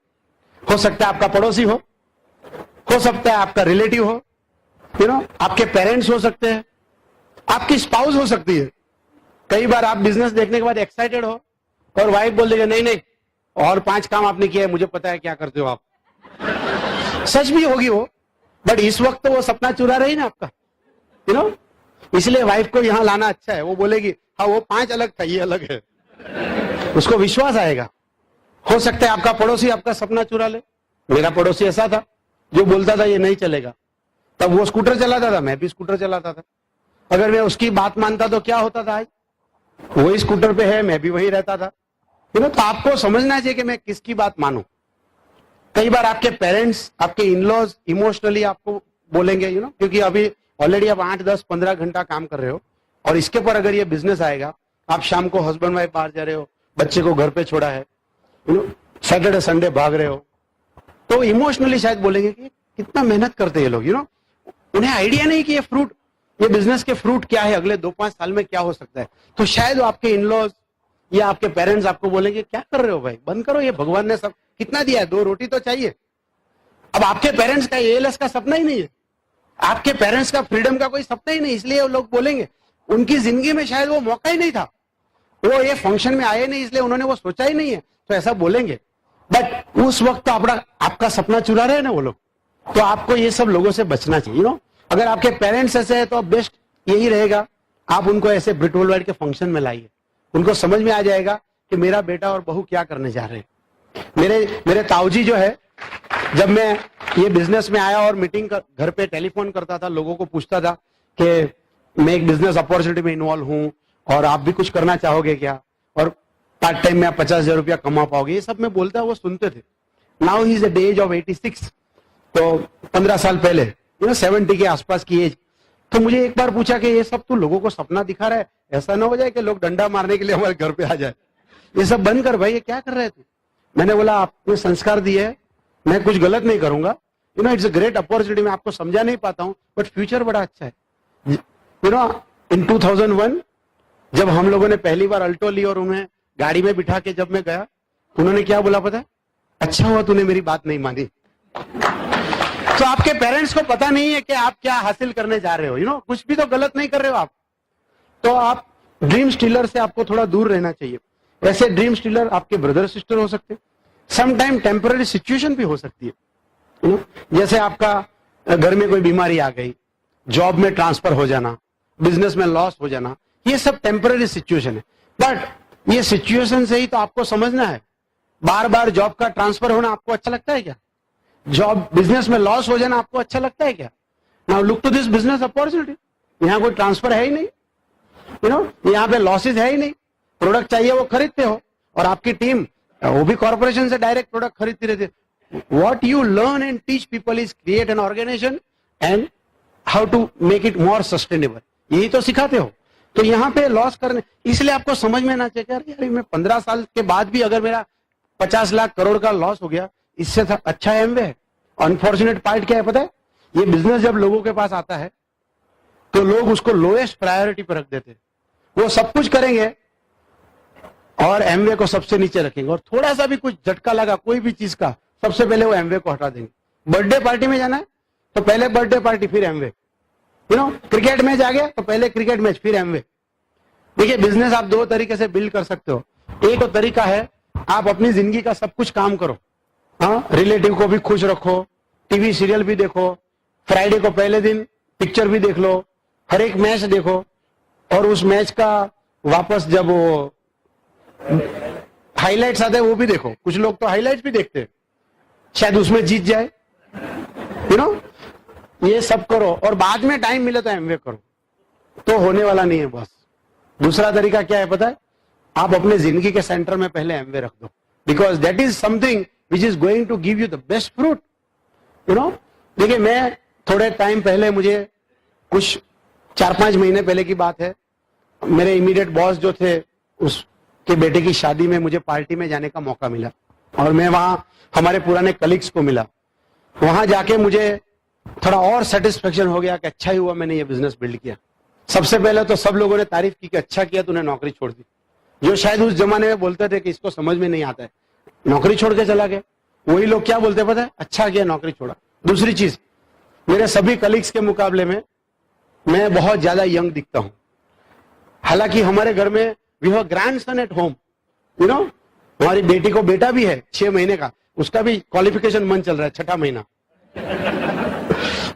हो सकता है आपका पड़ोसी हो सकता है आपका रिलेटिव हो, आपके पेरेंट्स हो सकते हैं, आपकी स्पाउस हो सकती है. कई बार आप बिजनेस देखने के बाद एक्साइटेड हो और वाइफ बोल देगा नहीं नहीं और 5 काम आपने किया है, मुझे पता है क्या करते हो आप. सच भी होगी वो, बट इस वक्त तो वो सपना चुरा रही ना आपका. इसलिए वाइफ को यहां लाना अच्छा है. वो बोलेगी हाँ वो 5 अलग था, ये अलग है. उसको विश्वास आएगा. हो सकता है आपका पड़ोसी आपका सपना चुरा ले. मेरा पड़ोसी ऐसा था जो बोलता था ये नहीं चलेगा, तब वो स्कूटर चलाता था, मैं भी स्कूटर चलाता था. अगर मैं उसकी बात मानता तो क्या होता था, आज वही स्कूटर पे है, मैं भी वही रहता था. तो आपको समझना चाहिए कि मैं किसकी बात मानूं. कई बार आपके पेरेंट्स, आपके इन-लॉज इमोशनली आपको बोलेंगे, क्योंकि अभी ऑलरेडी आप 8, 10, 15 घंटा काम कर रहे हो और इसके पर अगर ये बिजनेस आएगा, आप शाम को हस्बैंड वाइफ बाहर जा रहे हो, बच्चे को घर पे छोड़ा है, सैटरडे संडे भाग रहे हो, तो इमोशनली शायद बोलेंगे कि कितना मेहनत करते हैं ये लोग. उन्हें आइडिया नहीं कि ये बिजनेस के फ्रूट क्या है, अगले 2-5 साल में क्या हो सकता है. तो शायद आपके इन-लॉज या आपके पेरेंट्स आपको बोलेंगे क्या कर रहे हो भाई, बंद करो, ये भगवान ने सब कितना दिया है, 2 रोटी तो चाहिए. अब आपके पेरेंट्स का एएलएस का सपना ही नहीं है, आपके पेरेंट्स का फ्रीडम का कोई सपना ही नहीं, इसलिए वो लोग बोलेंगे. उनकी जिंदगी में शायद वो मौका ही नहीं था, वो ये फंक्शन में आए नहीं, इसलिए उन्होंने वो सोचा ही नहीं है, तो ऐसा बोलेंगे. बट उस वक्त तो आपका सपना चुरा रहे हैं ना वो लोग. तो आपको ये सब लोगों से बचना चाहिए. अगर आपके पेरेंट्स ऐसे हैं तो बेस्ट यही रहेगा आप उनको ऐसे ब्रिट वर्ल्ड वाइड के फंक्शन में लाइए. उनको समझ में आ जाएगा कि मेरा बेटा और बहू क्या करने जा रहे हैं. मेरे ताऊजी जो है, जब मैं ये बिजनेस में आया और मीटिंग घर पे टेलीफोन करता था, लोगों को पूछता था कि मैं एक बिजनेस अपॉर्चुनिटी में इन्वॉल्व हूं और आप भी कुछ करना चाहोगे क्या, और पार्ट टाइम में आप 50,000 रुपया कमा पाओगे, ये सब मैं बोलता वो सुनते थे. Now he is the age of 86, तो 15 साल पहले 70 के आसपास की एज. तो मुझे एक बार पूछा कि ये सब तू लोगों को सपना दिखा रहा है, ऐसा ना हो जाए कि लोग डंडा मारने के लिए हमारे घर पे आ जाए, ये सब बंद कर भाई, ये क्या कर रहे थे. मैंने बोला आपने संस्कार दिए है, मैं कुछ गलत नहीं करूंगा. It's a great opportunity. मैं आपको समझा नहीं पाता हूं बट फ्यूचर बड़ा अच्छा है. इन 2001 जब हम लोगों ने पहली बार अल्टो ली और उन्हें गाड़ी में बिठा के जब मैं गया, उन्होंने क्या बोला पता है, अच्छा हुआ तूने मेरी बात नहीं मानी. तो आपके पेरेंट्स को पता नहीं है कि आप क्या हासिल करने जा रहे हो. कुछ भी तो गलत नहीं कर रहे हो आप. तो आप ड्रीम स्टीलर से आपको थोड़ा दूर रहना चाहिए. ऐसे ड्रीम स्टीलर आपके ब्रदर सिस्टर हो सकते हैं, समटाइम टेम्पररी सिचुएशन भी हो सकती है. जैसे आपका घर में कोई बीमारी आ गई, जॉब में ट्रांसफर हो जाना, बिजनेस में लॉस हो जाना, ये सब टेम्पररी सिचुएशन है. बट ये सिचुएशन से ही तो आपको समझना है. बार बार जॉब का ट्रांसफर होना आपको अच्छा लगता है क्या? जॉब बिजनेस में लॉस हो जाना आपको अच्छा लगता है क्या? Now look to this business opportunity. यहाँ कोई ट्रांसफर है ही नहीं, यहाँ पे लॉसेज है ही नहीं. प्रोडक्ट चाहिए वो खरीदते हो और आपकी टीम वो भी कॉर्पोरेशन से डायरेक्ट प्रोडक्ट खरीदती रहती है. What you learn and teach people is create an organization and how to make it more sustainable. यही तो सिखाते हो. तो यहाँ पे लॉस करने, इसलिए आपको समझ में ना चाहिए यार मैं 15 साल के बाद भी अगर मेरा 50 लाख करोड़ का लॉस हो गया, इससे अच्छा एमवे है. अनफॉर्चुनेट पार्ट क्या है पता है, ये बिजनेस जब लोगों के पास आता है तो लोग उसको लोएस्ट प्रायोरिटी पर रख देते हैं. वो सब कुछ करेंगे और एमवे को सबसे नीचे रखेंगे, और थोड़ा सा भी कुछ झटका लगा कोई भी चीज का, सबसे पहले वो एमवे को हटा देंगे. बर्थडे पार्टी में जाना है तो पहले बर्थडे पार्टी फिर एमवे. क्रिकेट मैच आ गया तो पहले क्रिकेट मैच फिर एमवे. देखिए बिजनेस आप 2 तरीके से बिल्ड कर सकते हो. एक तो तरीका है आप अपनी जिंदगी का सब कुछ काम करो, हाँ, रिलेटिव को भी खुश रखो, टीवी सीरियल भी देखो, फ्राइडे को पहले दिन पिक्चर भी देख लो, हर एक मैच देखो, और उस मैच का वापस जब वो हाइलाइट्स आते हैं वो भी देखो, कुछ लोग तो हाइलाइट्स भी देखते हैं, शायद उसमें जीत जाए, यू नो। ये सब करो और बाद में टाइम मिले तो एमवे करो, तो होने वाला नहीं है बॉस। दूसरा तरीका क्या है पता है? आप अपने जिंदगी के सेंटर में पहले एमवे रख दो, because that is something which is going to give you the best fruit, you know. देखिए, मैं थोड़े टाइम पहले, मुझे कुछ 4-5 महीने पहले की बात है, मेरे इमीडिएट बॉस जो थे उसके बेटे की शादी में मुझे पार्टी में जाने का मौका मिला और मैं वहां हमारे पुराने कलीग्स को मिला। वहां जाके मुझे थोड़ा और सेटिस्फेक्शन हो गया कि अच्छा ही हुआ मैंने ये बिजनेस बिल्ड किया। सबसे पहले तो सब लोगों ने तारीफ की कि अच्छा किया तूने नौकरी छोड़ दी, जो शायद उस जमाने में बोलते थे कि इसको समझ में नहीं आता है, नौकरी छोड़ के चला गया। वही लोग क्या बोलते पता है? अच्छा किया नौकरी छोड़ा। दूसरी चीज, मेरे सभी कलीग्स के मुकाबले में मैं बहुत ज्यादा यंग दिखता हूं। हालांकि हमारे घर में we have grandson at home, you know. हमारी बेटी को बेटा भी है 6 महीने का, उसका भी क्वालिफिकेशन मन चल रहा है, 6ठा महीना।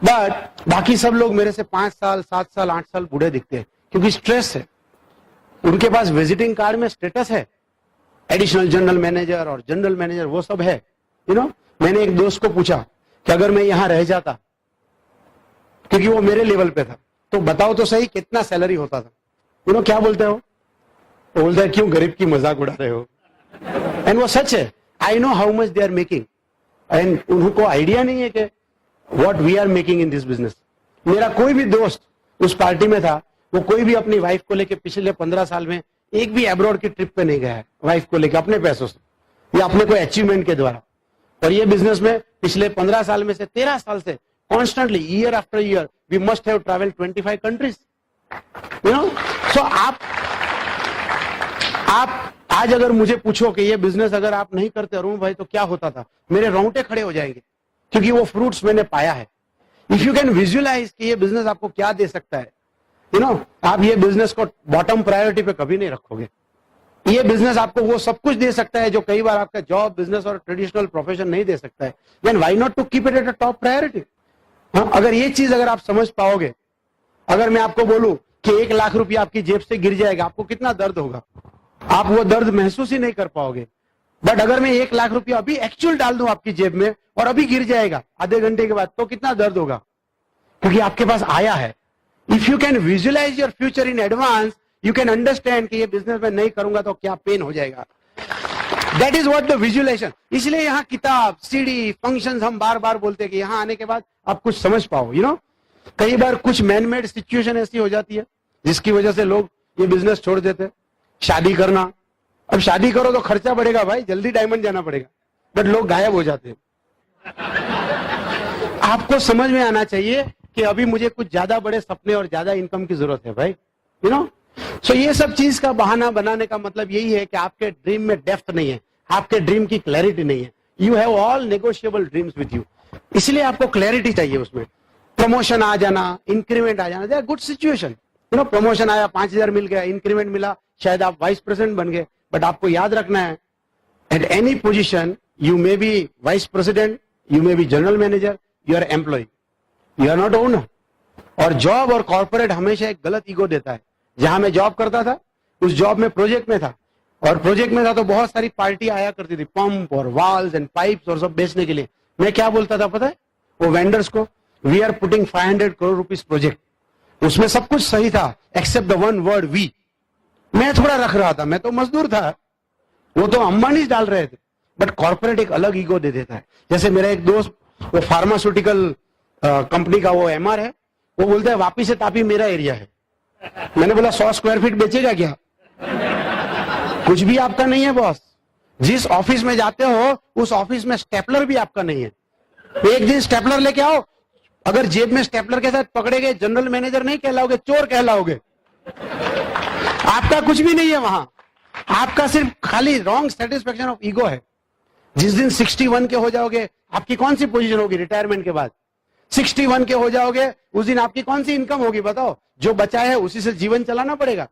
बट बाकी सब लोग मेरे से 5 साल 7 साल 8 साल बूढ़े दिखते हैं, क्योंकि स्ट्रेस है। उनके पास विजिटिंग कार्ड में स्टेटस है, एडिशनल जनरल मैनेजर और जनरल मैनेजर वो सब है, यू नो। मैंने एक दोस्त को पूछा कि अगर मैं यहां रह जाता, क्योंकि वो मेरे लेवल पे था, तो बताओ तो सही कितना सैलरी होता था। यू नो क्या बोलते हो? वो बोलता है क्यों गरीब की मजाक उड़ा रहे हो। एंड वो सच है। I know how much they are making and उनको आइडिया नहीं है कि what we are making in this business. मेरा कोई भी दोस्त उस पार्टी में था, वो कोई भी अपनी वाइफ को लेकर पिछले 15 साल में एक भी अब्रॉड की ट्रिप पे नहीं गया है, वाइफ को लेकर अपने पैसों से या अपने कोई अचीवमेंट के द्वारा। और ये बिजनेस में पिछले 15 साल में से 13 साल से constantly year after year we must have travelled 25 countries, you know. So आप आज अगर मुझे पूछो कि ये बिजनेस अगर आप नहीं करते अरुण भाई तो क्या होता था, मेरे रोंगटे खड़े हो जाएंगे, क्योंकि वो फ्रूट्स मैंने पाया है। इफ यू कैन विजुअलाइज कि ये बिजनेस आपको क्या दे सकता है, यू नो, आप ये बिजनेस को बॉटम प्रायोरिटी पे कभी नहीं रखोगे। ये बिजनेस आपको वो सब कुछ दे सकता है जो कई बार आपका जॉब, बिजनेस और ट्रेडिशनल प्रोफेशन नहीं दे सकता है। Then why not to keep it at a top priority. अगर ये चीज अगर आप समझ पाओगे, अगर मैं आपको बोलूं कि 1 लाख रुपया आपकी जेब से गिर जाएगा, आपको कितना दर्द होगा? आप वो दर्द महसूस ही नहीं कर पाओगे। बट अगर मैं 1 लाख रुपया अभी एक्चुअल डाल दूं आपकी जेब में और अभी गिर जाएगा आधे घंटे के बाद, तो कितना दर्द होगा? क्योंकि आपके पास आया है। If you can visualize your future in advance, you can understand कि ये बिजनेस में नहीं करूंगा तो क्या पेन हो जाएगा। That is what the visualization. इसलिए यहाँ किताब, सीडी, फंक्शंस हम बार बार बोलते हैं कि यहाँ आने के बाद आप कुछ समझ पाओ, यू नो। कई बार कुछ मैनमेड सिचुएशन ऐसी हो जाती है जिसकी वजह से लोग ये बिजनेस छोड़ देते हैं। शादी करना, अब शादी करो तो खर्चा बढ़ेगा भाई, जल्दी डायमंड जाना पड़ेगा, बट लोग गायब हो जाते हैं। आपको समझ में आना चाहिए कि अभी मुझे कुछ ज्यादा बड़े सपने और ज्यादा इनकम की जरूरत है भाई, यू नो। सो ये सब चीज का बहाना बनाने का मतलब यही है कि आपके ड्रीम में डेप्थ नहीं है, आपके ड्रीम की क्लैरिटी नहीं है। You have all negotiable dreams with you, इसलिए आपको क्लैरिटी चाहिए उसमें। प्रमोशन आ जाना, इंक्रीमेंट आ जाना, they are good situation, you know. Promotion आया, 5000 मिल गया, इंक्रीमेंट मिला, शायद आप वाइस प्रेसिडेंट बन गए। बट आपको याद रखना है, at any position you may be vice president, you may be general manager, you are employ, you are not owner. और जॉब और कॉर्पोरेट हमेशा एक गलत ईगो देता है। जहां मैं जॉब करता था, उस जॉब में प्रोजेक्ट में था, और प्रोजेक्ट में था तो बहुत सारी पार्टी आया करती थी, पंप और वाल्स एंड पाइप्स और सब बेचने के लिए। मैं क्या बोलता था पता है वो वेंडर्स को? We are putting 500 crore rupees project. उसमें सब कुछ सही था except the one word we. मैं थोड़ा रख रहा था, मैं तो मजदूर था, वो तो अंबानी डाल रहे थे। बट कॉर्पोरेट एक अलग ईगो दे देता है। जैसे मेरा एक दोस्त, वो फार्मास्यूटिकल कंपनी का वो एमआर है, वो बोलता है वापी से तापी मेरा एरिया है। मैंने बोला 100 स्क्वायर फीट बेचेगा क्या? कुछ भी आपका नहीं है बॉस। जिस ऑफिस में जाते हो उस ऑफिस में स्टेपलर भी आपका नहीं है। एक दिन स्टेपलर लेके आओ, अगर जेब में स्टेपलर के साथ पकड़े गए, जनरल मैनेजर नहीं कहलाओगे, चोर कहलाओगे। आपका कुछ भी नहीं है वहां, आपका सिर्फ खाली रॉन्ग सेटिस्फेक्शन ऑफ ईगो है। जिस दिन 61 के हो जाओगे, आपकी कौन सी पोजीशन होगी रिटायरमेंट के बाद? 61 के हो जाओगे, उस दिन आपकी कौन सी इनकम होगी बताओ? जो बचा है उसी से जीवन चलाना पड़ेगा।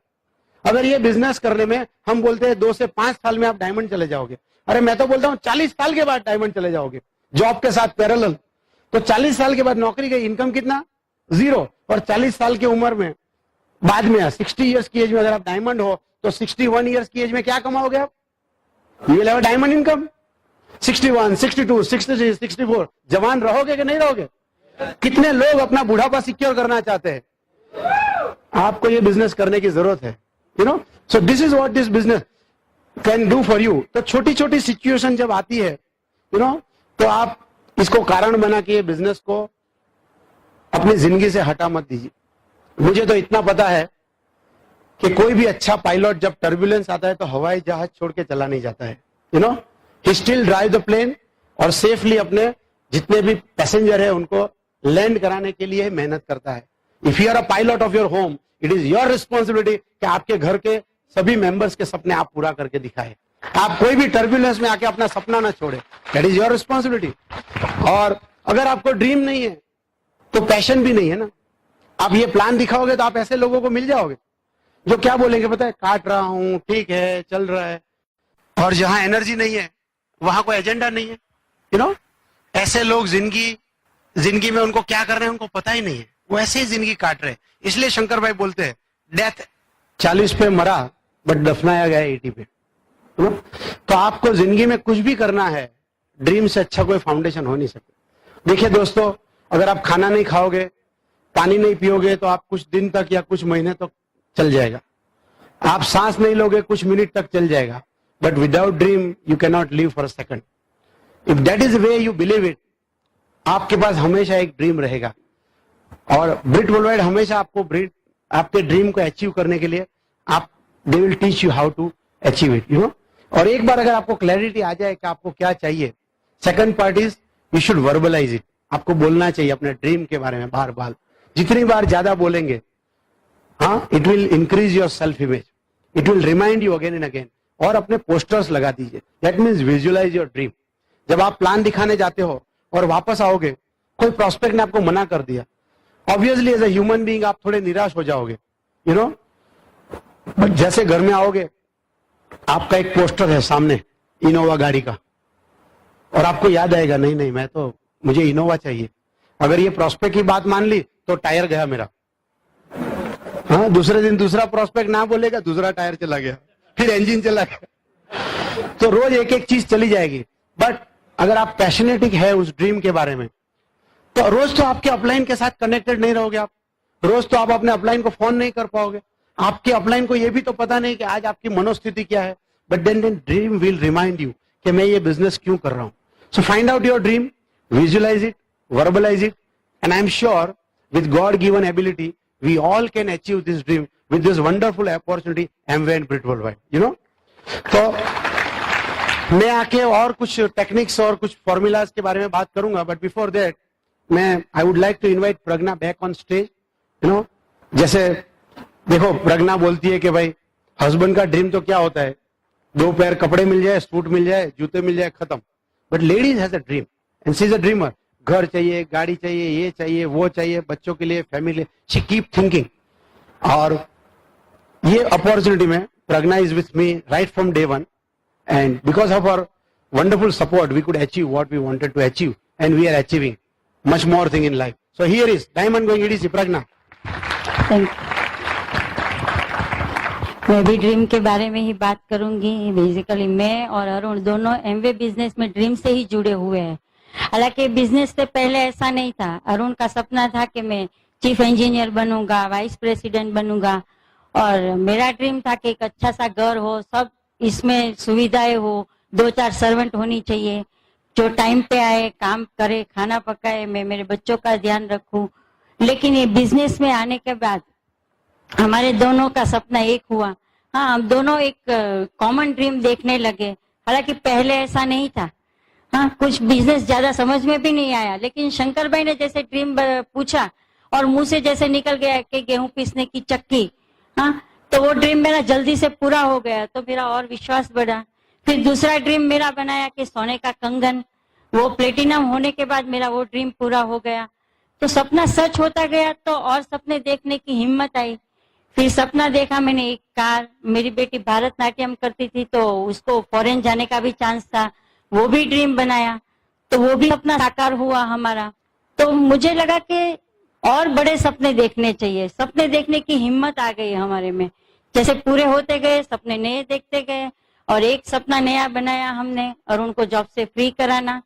अगर ये बिजनेस करने में हम बोलते हैं 2 से 5 साल में आप डायमंड चले जाओगे, अरे मैं तो बोलता हूं 40 साल के बाद डायमंड चले जाओगे, जॉब के साथ पैरेलल। तो 40 साल के बाद नौकरी गई, इनकम कितना? 0। और 40 साल की उम्र में बाद में 60 इयर्स की एज में अगर आप डायमंड हो तो 61 इयर्स की एज में क्या कमाओगे आप? You will have a diamond income. 61, 62, 63, 64 जवान रहोगे कि नहीं रहोगे? कितने लोग अपना बुढ़ापा सिक्योर करना चाहते हैं? आपको ये बिजनेस करने की जरूरत है, you know. So this is what this business can do for you. तो छोटी छोटी सिचुएशन जब आती है, यू नो, तो आप इसको कारण बना के ये बिजनेस को अपनी जिंदगी से हटा मत दीजिए। मुझे तो इतना पता है कि कोई भी अच्छा पायलट जब टर्बुलेंस आता है तो हवाई जहाज छोड़ के चला नहीं जाता है, you know. He still drive the plane और सेफली अपने जितने भी पैसेंजर है उनको लैंड कराने के लिए मेहनत करता है। If you are a pilot of your home, it is your responsibility कि आपके घर के सभी मेंबर्स के सपने आप पूरा करके दिखाए। आप कोई भी टर्बुलेंस में आके अपना सपना ना छोड़े, दैट इज योर रिस्पॉन्सिबिलिटी। और अगर आपको ड्रीम नहीं है तो पैशन भी नहीं है ना। आप ये प्लान दिखाओगे तो आप ऐसे लोगों को मिल जाओगे जो क्या बोलेंगे पता है, काट रहा हूं, ठीक है, चल रहा है। और जहां एनर्जी नहीं है वहां कोई एजेंडा नहीं है, यू नो। ऐसे लोग जिंदगी में उनको क्या कर रहे हैं उनको पता ही नहीं है, वो ऐसे ही जिंदगी काट रहे हैं। इसलिए शंकर भाई बोलते हैं डेथ 40 पे मरा बट दफनाया गया 80 पे, यू नो। तो आपको जिंदगी में कुछ भी करना है, ड्रीम से अच्छा कोई फाउंडेशन हो नहीं सकता। देखिए दोस्तों, अगर आप खाना नहीं खाओगे, पानी नहीं पियोगे तो आप कुछ दिन तक या कुछ महीने तक चल जाएगा। आप सांस नहीं लोगे कुछ मिनट तक चल जाएगा, but without dream you can not live for a second. If that is way you believe it, आपके पास हमेशा एक ड्रीम रहेगा। और ब्रिट वर्ल्डवाइड हमेशा आपके ड्रीम को अचीव करने के लिए they will teach you how to achieve it, you know. और एक बार अगर आपको क्लैरिटी आ जाए कि आपको क्या चाहिए, second part is you should verbalise it. आपको बोलना चाहिए अपने ड्रीम के बारे में बार बार। जितनी बार ज्यादा बोलेंगे, हाँ, it will increase your self image, it will remind you again and again. और अपने पोस्टर्स लगा दीजिए, that means visualize your dream. जब आप प्लान दिखाने जाते हो और वापस आओगे, कोई प्रोस्पेक्ट ने आपको मना कर दिया, obviously as a human being आप थोड़े निराश हो जाओगे, यू नो। बट जैसे घर में आओगे, आपका एक पोस्टर है सामने इनोवा गाड़ी का, और आपको याद आएगा नहीं मुझे इनोवा चाहिए। अगर ये प्रोस्पेक्ट की बात मान ली तो टायर गया मेरा। हाँ, दूसरे दिन दूसरा प्रोस्पेक्ट ना बोलेगा, दूसरा टायर चला गया, फिर इंजन चला गया। तो रोज एक एक चीज चली जाएगी। बट अगर आप पैशनेटिक है उस ड्रीम के बारे में, तो रोज तो आपके अपलाइन के साथ कनेक्टेड नहीं रहोगे। आप रोज तो आप अपने अपलाइन को फोन नहीं कर पाओगे। आपके अपलाइन को यह भी तो पता नहीं कि आज आपकी मनोस्थिति क्या है। But then dream will remind you कि मैं ये बिजनेस क्यों कर रहा हूं। So find out your dream, visualize it, verbalize it, and I am sure with God given ability we all can achieve this dream with this wonderful opportunity Amway and Brit Worldwide, you know। तो मैं आके और कुछ techniques और कुछ formulas के बारे में बात करूंगा, but before that I would like to invite Pragya back on stage, you know. जैसे देखो, प्रज्ञा बोलती है कि भाई हस्बैंड का ड्रीम तो क्या होता है, 2 पेयर कपड़े मिल जाए, सूट मिल जाए, जूते मिल जाए, खत्म। But ladies has a dream and she is a dreamer. घर चाहिए, गाड़ी चाहिए, ये चाहिए, वो चाहिए, बच्चों के लिए, फैमिली, शी कीप थिंकिंग। और ये अपॉर्चुनिटी में Pragya is with me right from day one, and because of our wonderful support we could achieve what we wanted to achieve, and we are achieving much more thing in life. So here is diamond going EDC Pragya. मैं भी dream के बारे में ही बात करूंगी। Basically मैं और अरुण दोनों एमवे बिजनेस में ड्रीम से ही जुड़े हुए हैं। हालांकि बिजनेस से पहले ऐसा नहीं था। अरुण का सपना था कि मैं चीफ इंजीनियर बनूंगा, वाइस प्रेसिडेंट बनूंगा, और मेरा ड्रीम था कि एक अच्छा सा घर हो, सब इसमें सुविधाएं हो, 2-4 सर्वेंट होनी चाहिए जो टाइम पे आए, काम करे, खाना पकाए, मैं मेरे बच्चों का ध्यान रखूं। लेकिन ये बिजनेस में आने के बाद हमारे दोनों का सपना एक हुआ। हाँ, हम दोनों एक कॉमन ड्रीम देखने लगे। हालांकि पहले ऐसा नहीं था। हाँ, कुछ बिजनेस ज्यादा समझ में भी नहीं आया, लेकिन शंकर भाई ने जैसे ड्रीम पूछा और मुंह से जैसे निकल गया कि गेहूं पीसने की चक्की, हाँ, तो वो ड्रीम मेरा जल्दी से पूरा हो गया, तो मेरा और विश्वास बढ़ा। फिर दूसरा ड्रीम मेरा बनाया कि सोने का कंगन, वो प्लेटिनम होने के बाद मेरा वो ड्रीम पूरा हो गया। तो सपना सच होता गया तो और सपने देखने की हिम्मत आई। फिर सपना देखा मैंने एक कार, मेरी बेटी भारतनाट्यम करती थी तो उसको फॉरेन जाने का भी चांस था, वो भी ड्रीम बनाया, तो वो भी अपना साकार हुआ हमारा। तो मुझे लगा कि और बड़े सपने देखने चाहिए, सपने देखने की हिम्मत आ गई हमारे में। जैसे पूरे होते गए, सपने नए देखते गए, और एक सपना नया बनाया हमने, अरुण को जॉब से फ्री कराना,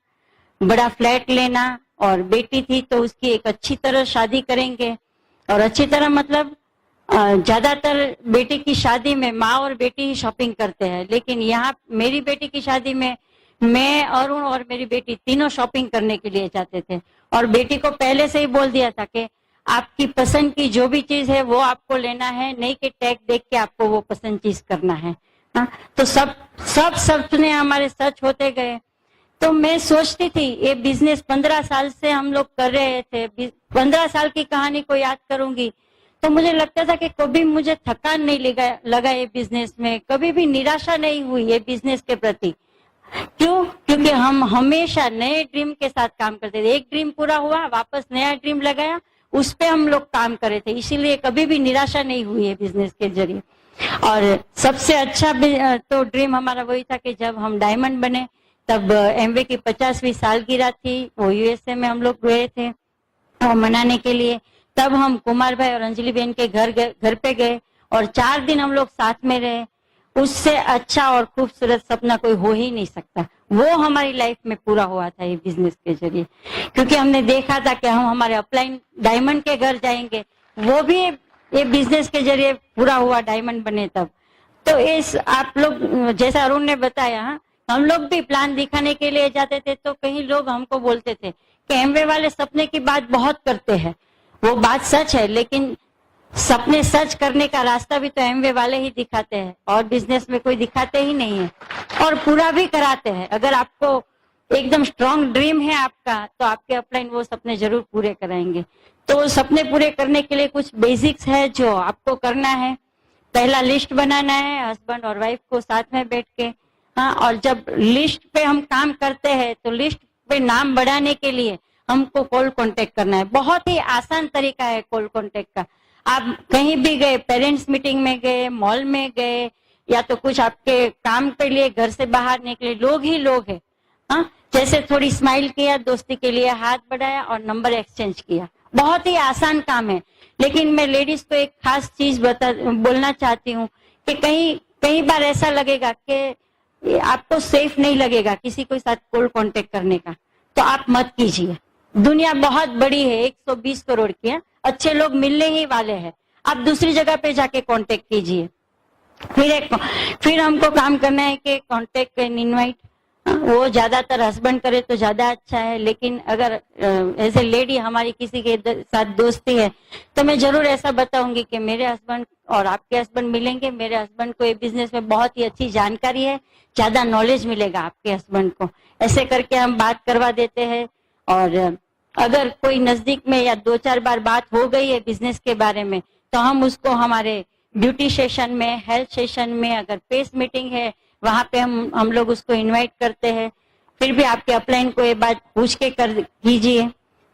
बड़ा फ्लैट लेना, और बेटी थी तो उसकी एक अच्छी तरह शादी करेंगे। और अच्छी तरह मतलब ज्यादातर बेटी की शादी में माँ और बेटी ही शॉपिंग करते हैं, लेकिन यहाँ मेरी बेटी की शादी में मैं, अरुण और मेरी बेटी तीनों शॉपिंग करने के लिए जाते थे। और बेटी को पहले से ही बोल दिया था कि आपकी पसंद की जो भी चीज है वो आपको लेना है, नहीं कि टैग देख के आपको वो पसंद चीज करना है। हाँ, तो सब सपने हमारे सच होते गए। तो मैं सोचती थी ये बिजनेस 15 साल से हम लोग कर रहे थे, 15 साल की कहानी को याद करूंगी तो मुझे लगता था कि कभी मुझे थकान नहीं लगा ये बिजनेस में, कभी भी निराशा नहीं हुई ये बिजनेस के प्रति। क्यों? क्योंकि हम हमेशा नए ड्रीम के साथ काम करते थे। एक ड्रीम पूरा हुआ, वापस नया ड्रीम लगाया, उस पे हम लोग काम कर रहे थे, इसीलिए कभी भी निराशा नहीं हुई है बिजनेस के जरिए। और सबसे अच्छा तो ड्रीम हमारा वही था कि जब हम डायमंड बने तब एमवे की 50वीं सालगिरह थी, वो यूएसए में हम लोग गए थे और मनाने के लिए। तब हम कुमार भाई और अंजलि बहन के घर पे गए और 4 दिन हम लोग साथ में रहे। उससे अच्छा और खूबसूरत सपना कोई हो ही नहीं सकता। वो हमारी लाइफ में पूरा हुआ था ये बिजनेस के जरिए, क्योंकि हमने देखा था कि हम हमारे अपलाइन डायमंड के घर जाएंगे, वो भी ये बिजनेस के जरिए पूरा हुआ, डायमंड बने तब। तो इस आप लोग जैसा अरुण ने बताया, हम लोग भी प्लान दिखाने के लिए जाते थे तो कई लोग हमको बोलते थे कि एमवे वाले सपने की बात बहुत करते हैं। वो बात सच है, लेकिन सपने सच करने का रास्ता भी तो एमवे वाले ही दिखाते हैं, और बिजनेस में कोई दिखाते ही नहीं है, और पूरा भी कराते हैं। अगर आपको एकदम स्ट्रॉन्ग ड्रीम है आपका तो आपके अपलाइन वो सपने जरूर पूरे कराएंगे। तो सपने पूरे करने के लिए कुछ बेसिक्स है जो आपको करना है। पहला लिस्ट बनाना है हस्बैंड और वाइफ को साथ में बैठ के। हाँ, और जब लिस्ट पे हम काम करते हैं तो लिस्ट पे नाम बढ़ाने के लिए हमको कॉल कांटेक्ट करना है। बहुत ही आसान तरीका है कॉल कांटेक्ट का। आप कहीं भी गए, पेरेंट्स मीटिंग में गए, मॉल में गए, या तो कुछ आपके काम के लिए घर से बाहर निकले, लोग ही लोग हैं। हाँ, जैसे थोड़ी स्माइल किया, दोस्ती के लिए हाथ बढ़ाया और नंबर एक्सचेंज किया। बहुत ही आसान काम है, लेकिन मैं लेडीज को एक खास चीज बोलना चाहती हूँ कि कई बार ऐसा लगेगा कि आपको सेफ नहीं लगेगा किसी के साथ कॉल कांटेक्ट करने का, तो आप मत कीजिए। दुनिया बहुत बड़ी है, 120 करोड़ की है, अच्छे लोग मिलने ही वाले हैं। आप दूसरी जगह पे जाके कांटेक्ट कीजिए। फिर हमको काम करना है कि कांटेक्ट एंड इनवाइट, वो ज्यादातर हस्बैंड करे तो ज्यादा अच्छा है, लेकिन अगर एज ए लेडी हमारी किसी के साथ दोस्ती है तो मैं जरूर ऐसा बताऊंगी कि मेरे हस्बैंड और आपके हस्बैंड मिलेंगे। मेरे हस्बैंड को ये बिजनेस में बहुत ही अच्छी जानकारी है, ज्यादा नॉलेज मिलेगा आपके हस्बैंड को। ऐसे करके हम बात करवा देते हैं। और अगर कोई नजदीक में या 2-4 बार बात हो गई है बिजनेस के बारे में तो हम उसको हमारे ब्यूटी सेशन में, हेल्थ सेशन में, अगर पेस मीटिंग है वहां पे हम लोग उसको इनवाइट करते हैं। फिर भी आपके अपलाइन को ये बात पूछ के कीजिए।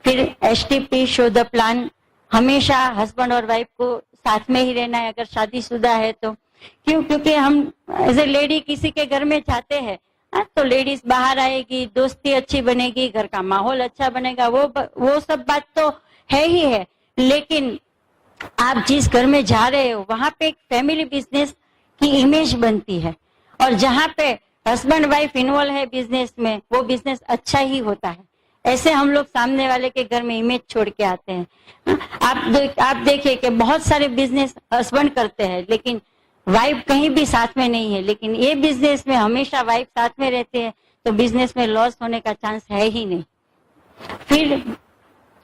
फिर एसटीपी शो द प्लान, हमेशा हस्बैंड और वाइफ को साथ में ही रहना है अगर शादीशुदा है तो। क्यों? क्योंकि हम एज ए लेडी किसी के घर में जाते हैं तो लेडीज बाहर आएगी, दोस्ती अच्छी बनेगी, घर का माहौल अच्छा बनेगा, वो सब बात तो है ही है। लेकिन आप जिस घर में जा रहे हो वहां पे एक फैमिली बिजनेस की इमेज बनती है, और जहाँ पे हस्बैंड वाइफ इन्वॉल्व है बिजनेस में, वो बिजनेस अच्छा ही होता है। ऐसे हम लोग सामने वाले के घर में इमेज छोड़ के आते हैं। आप देखिए कि बहुत सारे बिजनेस हस्बैंड करते हैं लेकिन वाइफ कहीं भी साथ में नहीं है, लेकिन ये बिजनेस में हमेशा वाइफ साथ में रहते हैं, तो बिजनेस में लॉस होने का चांस है ही नहीं। फिर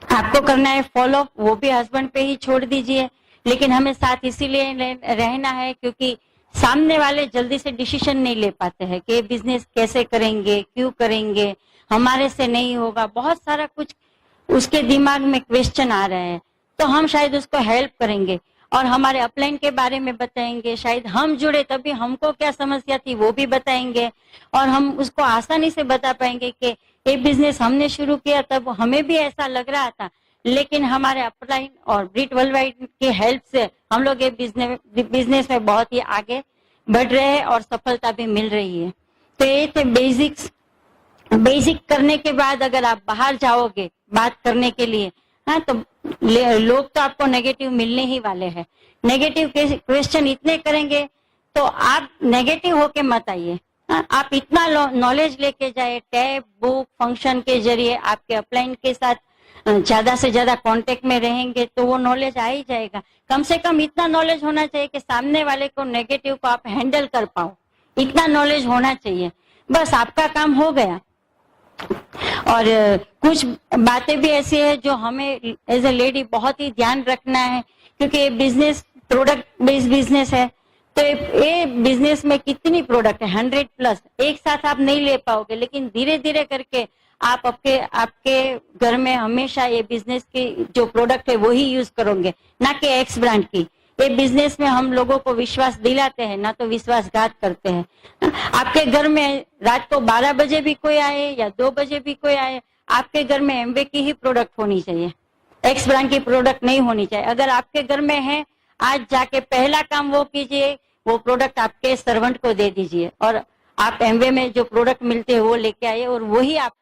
आपको करना है फॉलो, वो भी हस्बैंड पे ही छोड़ दीजिए, लेकिन हमें साथ इसीलिए रहना है क्योंकि सामने वाले जल्दी से डिसीजन नहीं ले पाते हैं कि बिजनेस कैसे करेंगे, क्यों करेंगे, हमारे से नहीं होगा, बहुत सारा कुछ उसके दिमाग में क्वेश्चन आ रहे हैं। तो हम शायद उसको हेल्प करेंगे और हमारे अपलाइन के बारे में बताएंगे। शायद हम जुड़े तभी हमको क्या समस्या थी वो भी बताएंगे, और हम उसको आसानी से बता पाएंगे कि ये बिजनेस हमने शुरू किया तब हमें भी ऐसा लग रहा था, लेकिन हमारे अपलाइन और ब्रिट वर्ल्डवाइड की हेल्प से हम लोग ये बिजनेस में बहुत ही आगे बढ़ रहे हैं और सफलता भी मिल रही है। तो ये थे बेसिक्स। बेसिक करने के बाद अगर आप बाहर जाओगे बात करने के लिए, हाँ, तो लोग तो आपको नेगेटिव मिलने ही वाले हैं। नेगेटिव क्वेश्चन इतने करेंगे तो आप नेगेटिव होके मत आइए। आप इतना नॉलेज लेके जाए, टैब, बुक, फंक्शन के जरिए आपके अपलाइन के साथ ज्यादा से ज्यादा कांटेक्ट में रहेंगे तो वो नॉलेज आ ही जाएगा। कम से कम इतना नॉलेज होना चाहिए कि सामने वाले को नेगेटिव को आप हैंडल कर पाओ, इतना नॉलेज होना चाहिए, बस आपका काम हो गया। और कुछ बातें भी ऐसी है जो हमें एज ए लेडी बहुत ही ध्यान रखना है, क्योंकि ये बिजनेस प्रोडक्ट बेस्ड बिजनेस है। तो ये बिजनेस में कितनी प्रोडक्ट है, 100+ एक साथ आप नहीं ले पाओगे, लेकिन धीरे धीरे करके आप आपके घर में हमेशा ये बिजनेस की जो प्रोडक्ट है वो ही यूज करोगे, ना कि एक्स ब्रांड की। ये बिजनेस में हम लोगों को विश्वास दिलाते हैं, ना तो विश्वासघात करते हैं। आपके घर में रात को 12 बजे भी कोई आए या 2 बजे भी कोई आए, आपके घर में एमवे की ही प्रोडक्ट होनी चाहिए, एक्स ब्रांड की प्रोडक्ट नहीं होनी चाहिए। अगर आपके घर में है, आज जाके पहला काम वो कीजिए, वो प्रोडक्ट आपके सर्वेंट को दे दीजिए और आप एमवे में जो प्रोडक्ट मिलते हैं वो लेके आइए और वही आप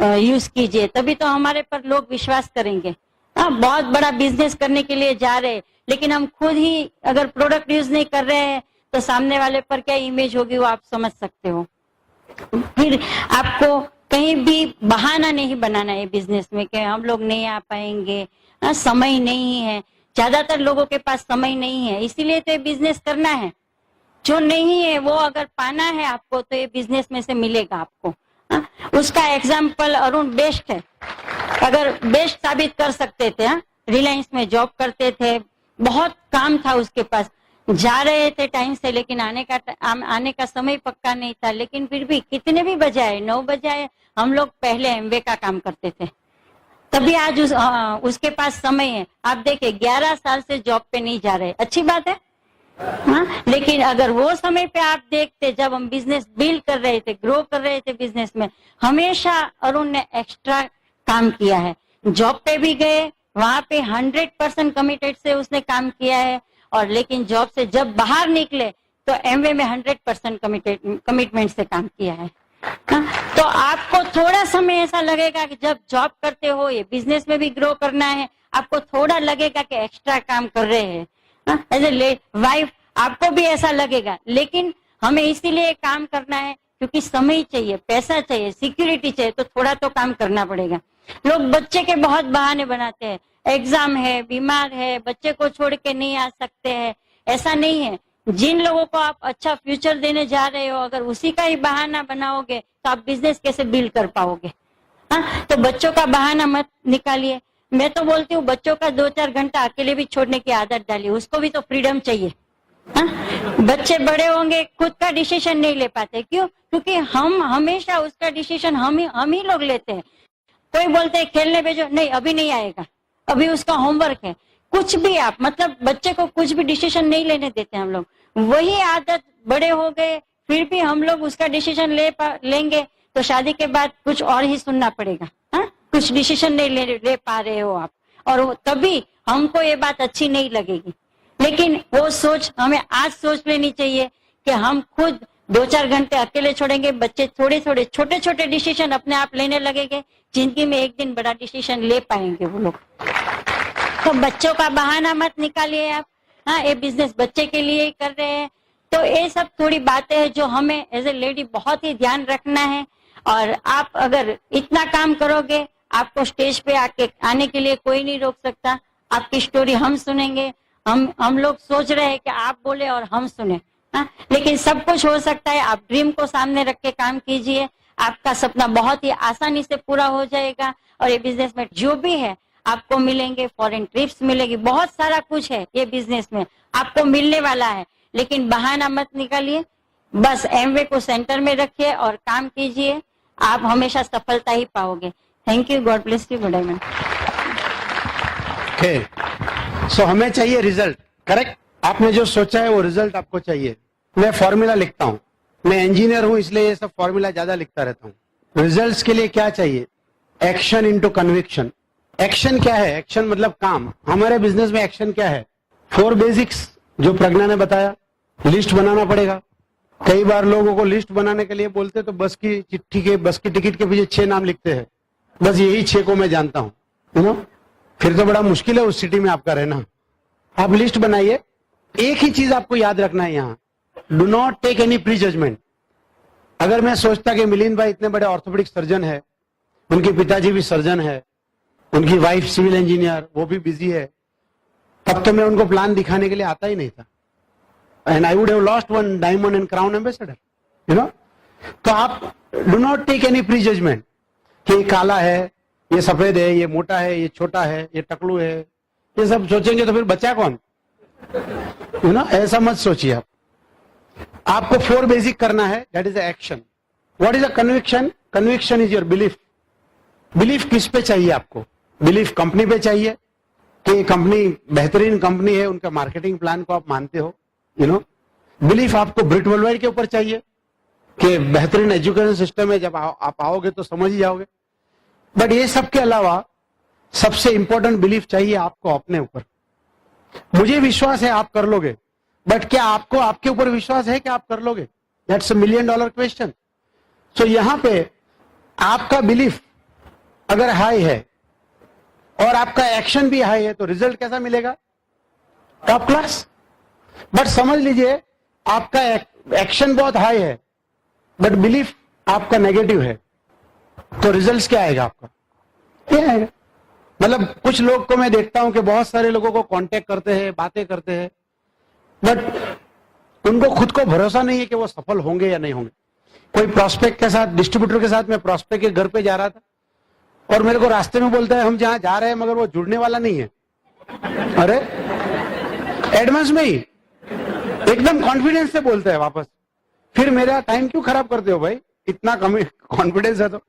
यूज कीजिए, तभी तो हमारे पर लोग विश्वास करेंगे। बहुत बड़ा बिजनेस करने के लिए जा रहे हैं, लेकिन हम खुद ही अगर प्रोडक्ट यूज नहीं कर रहे हैं तो सामने वाले पर क्या इमेज होगी वो आप समझ सकते हो। फिर आपको कहीं भी बहाना नहीं बनाना है बिजनेस में कि हम लोग नहीं आ पाएंगे, समय नहीं है। ज्यादातर लोगों के पास समय नहीं है, इसीलिए तो ये बिजनेस करना है। जो नहीं है वो अगर पाना है आपको तो ये बिजनेस में से मिलेगा आपको। उसका एग्जाम्पल अरुण बेस्ट है, अगर बेस्ट साबित कर सकते थे। रिलायंस में जॉब करते थे, बहुत काम था उसके पास, जा रहे थे टाइम से, लेकिन आने का समय पक्का नहीं था। लेकिन फिर भी कितने भी बजे आए, 9 बजे आए, हम लोग पहले एमवे का काम करते थे, तभी आज उसके पास समय है। आप देखिए 11 साल से जॉब पे नहीं जा रहे, अच्छी बात है। लेकिन अगर वो समय पे आप देखते, जब हम बिजनेस बिल्ड कर रहे थे, ग्रो कर रहे थे बिजनेस में, हमेशा अरुण ने एक्स्ट्रा काम किया है। जॉब पे भी गए, वहां पे 100% कमिटेड से उसने काम किया है, और लेकिन जॉब से जब बाहर निकले तो एमवे में 100% कमिटमेंट से काम किया है। तो आपको थोड़ा समय ऐसा लगेगा कि जब जॉब करते हो, ये बिजनेस में भी ग्रो करना है, आपको थोड़ा लगेगा कि एक्स्ट्रा काम कर रहे हैं एज ए वाइफ, आपको भी ऐसा लगेगा। लेकिन हमें इसीलिए काम करना है क्योंकि समय चाहिए, पैसा चाहिए, सिक्योरिटी चाहिए, तो थोड़ा तो काम करना पड़ेगा। लोग बच्चे के बहुत बहाने बनाते हैं, एग्जाम है, बीमार है, बच्चे को छोड़ के नहीं आ सकते हैं। ऐसा नहीं है। जिन लोगों को आप अच्छा फ्यूचर देने जा रहे हो, अगर उसी का ही बहाना बनाओगे तो आप बिजनेस कैसे बिल्ड कर पाओगे। तो बच्चों का बहाना मत निकालिए। मैं तो बोलती हूँ बच्चों का 2-4 घंटा अकेले भी छोड़ने की आदत डालिए, उसको भी तो फ्रीडम चाहिए। बच्चे बड़े होंगे, खुद का डिसीजन नहीं ले पाते, क्यों? क्योंकि हम हमेशा उसका डिसीजन हम ही लोग लेते हैं। कोई बोलते हैं खेलने भेजो, नहीं अभी नहीं आएगा, अभी उसका होमवर्क है। कुछ भी आप मतलब बच्चे को कुछ भी डिसीजन नहीं लेने देते हम लोग। वही आदत बड़े हो गए, फिर भी हम लोग उसका डिसीजन लेंगे तो शादी के बाद कुछ और ही सुनना पड़ेगा। कुछ डिसीजन नहीं ले पा रहे हो आप, और तभी हमको ये बात अच्छी नहीं लगेगी। लेकिन वो सोच हमें आज सोच लेनी चाहिए कि हम खुद 2-4 घंटे अकेले छोड़ेंगे, बच्चे थोड़े छोटे डिसीजन अपने आप लेने लगेंगे, जिंदगी में एक दिन बड़ा डिसीजन ले पाएंगे वो लोग। तो बच्चों का बहाना मत निकालिए आप। ये बिजनेस बच्चे के लिए ही कर रहे हैं। तो ये सब थोड़ी बातें हैं जो हमें एज ए लेडी बहुत ही ध्यान रखना है। और आप अगर इतना काम करोगे, आपको स्टेज पे आने के लिए कोई नहीं रोक सकता। आपकी स्टोरी हम सुनेंगे। हम लोग सोच रहे हैं कि आप बोले और हम सुने, लेकिन सब कुछ हो सकता है। आप ड्रीम को सामने रख के काम कीजिए, आपका सपना बहुत ही आसानी से पूरा हो जाएगा। और ये बिजनेस में जो भी है आपको मिलेंगे, फॉरेन ट्रिप्स मिलेगी, बहुत सारा कुछ है ये बिजनेस में आपको मिलने वाला है। लेकिन बहाना मत निकालिए, बस एमवे को सेंटर में रखिए और काम कीजिए, आप हमेशा सफलता ही पाओगे। Thank you, god bless you, good evening. So हमें चाहिए रिजल्ट, करेक्ट? आपने जो सोचा है वो रिजल्ट आपको चाहिए। मैं फॉर्मूला लिखता हूँ, मैं इंजीनियर हूँ इसलिए ये सब फॉर्मूला ज्यादा लिखता रहता हूँ। रिजल्ट्स के लिए क्या चाहिए? Action into conviction. एक्शन क्या है? एक्शन मतलब काम। हमारे बिजनेस में एक्शन क्या है? 4 बेसिक्स जो प्रज्ञा ने बताया। लिस्ट बनाना पड़ेगा। कई बार लोगों को लिस्ट बनाने के लिए बोलते तो बस की टिकट के पीछे 6 नाम लिखते हैं, बस यही 6 को मैं जानता हूँ, यू नो। फिर तो बड़ा मुश्किल है उस सिटी में आपका रहना। आप लिस्ट बनाइए। एक ही चीज आपको याद रखना है यहाँ, do not take any pre judgment. अगर मैं सोचता कि मिलिंद भाई इतने बड़े ऑर्थोपेडिक सर्जन है, उनके पिताजी भी सर्जन है, उनकी वाइफ सिविल इंजीनियर, वो भी बिजी है, तब तो मैं उनको प्लान दिखाने के लिए आता ही नहीं था, and I would have lost one diamond and crown ambassador, you know. तो आप do not take any pre judgment कि ये काला है, ये सफेद है, ये मोटा है, ये छोटा है, ये टकलू है, ये सब सोचेंगे तो फिर बचा कौन, यू नो। ऐसा मत सोचिए आप। आपको 4 बेसिक करना है, that is action. What is a conviction? Conviction is your belief. Belief किस पे चाहिए आपको? बिलीफ कंपनी पे चाहिए कि कंपनी बेहतरीन कंपनी है, उनका मार्केटिंग प्लान को आप मानते हो, यू नो। बिलीफ आपको ब्रिट वर्ल्डवाइड के ऊपर चाहिए कि बेहतरीन एजुकेशन सिस्टम है, जब आप आओगे तो समझ ही जाओगे। बट ये सब के अलावा सबसे इंपॉर्टेंट बिलीफ चाहिए आपको अपने ऊपर। मुझे विश्वास है आप कर लोगे, बट क्या आपको आपके ऊपर विश्वास है कि आप कर लोगे? That's $1 million question. सो यहां पे आपका बिलीफ अगर हाई है और आपका एक्शन भी हाई है तो रिजल्ट कैसा मिलेगा? Top class. बट समझ लीजिए आपका एक्शन बहुत हाई है बट बिलीफ आपका नेगेटिव है, तो रिजल्ट क्या आएगा आपका? क्या आएगा? मतलब कुछ लोग को मैं देखता हूं कि बहुत सारे लोगों को कांटेक्ट करते हैं, बातें करते हैं, बट उनको खुद को भरोसा नहीं है कि वो सफल होंगे या नहीं होंगे। कोई प्रोस्पेक्ट के साथ, डिस्ट्रीब्यूटर के साथ मैं प्रोस्पेक्ट के घर पे जा रहा था और मेरे को रास्ते में बोलता है हम जहां जा रहे हैं मगर वो जुड़ने वाला नहीं है। अरे एडवांस में ही एकदम कॉन्फिडेंस से बोलता है वापस। फिर मेरा टाइम क्यों खराब करते हो भाई? इतना कॉन्फिडेंस है तो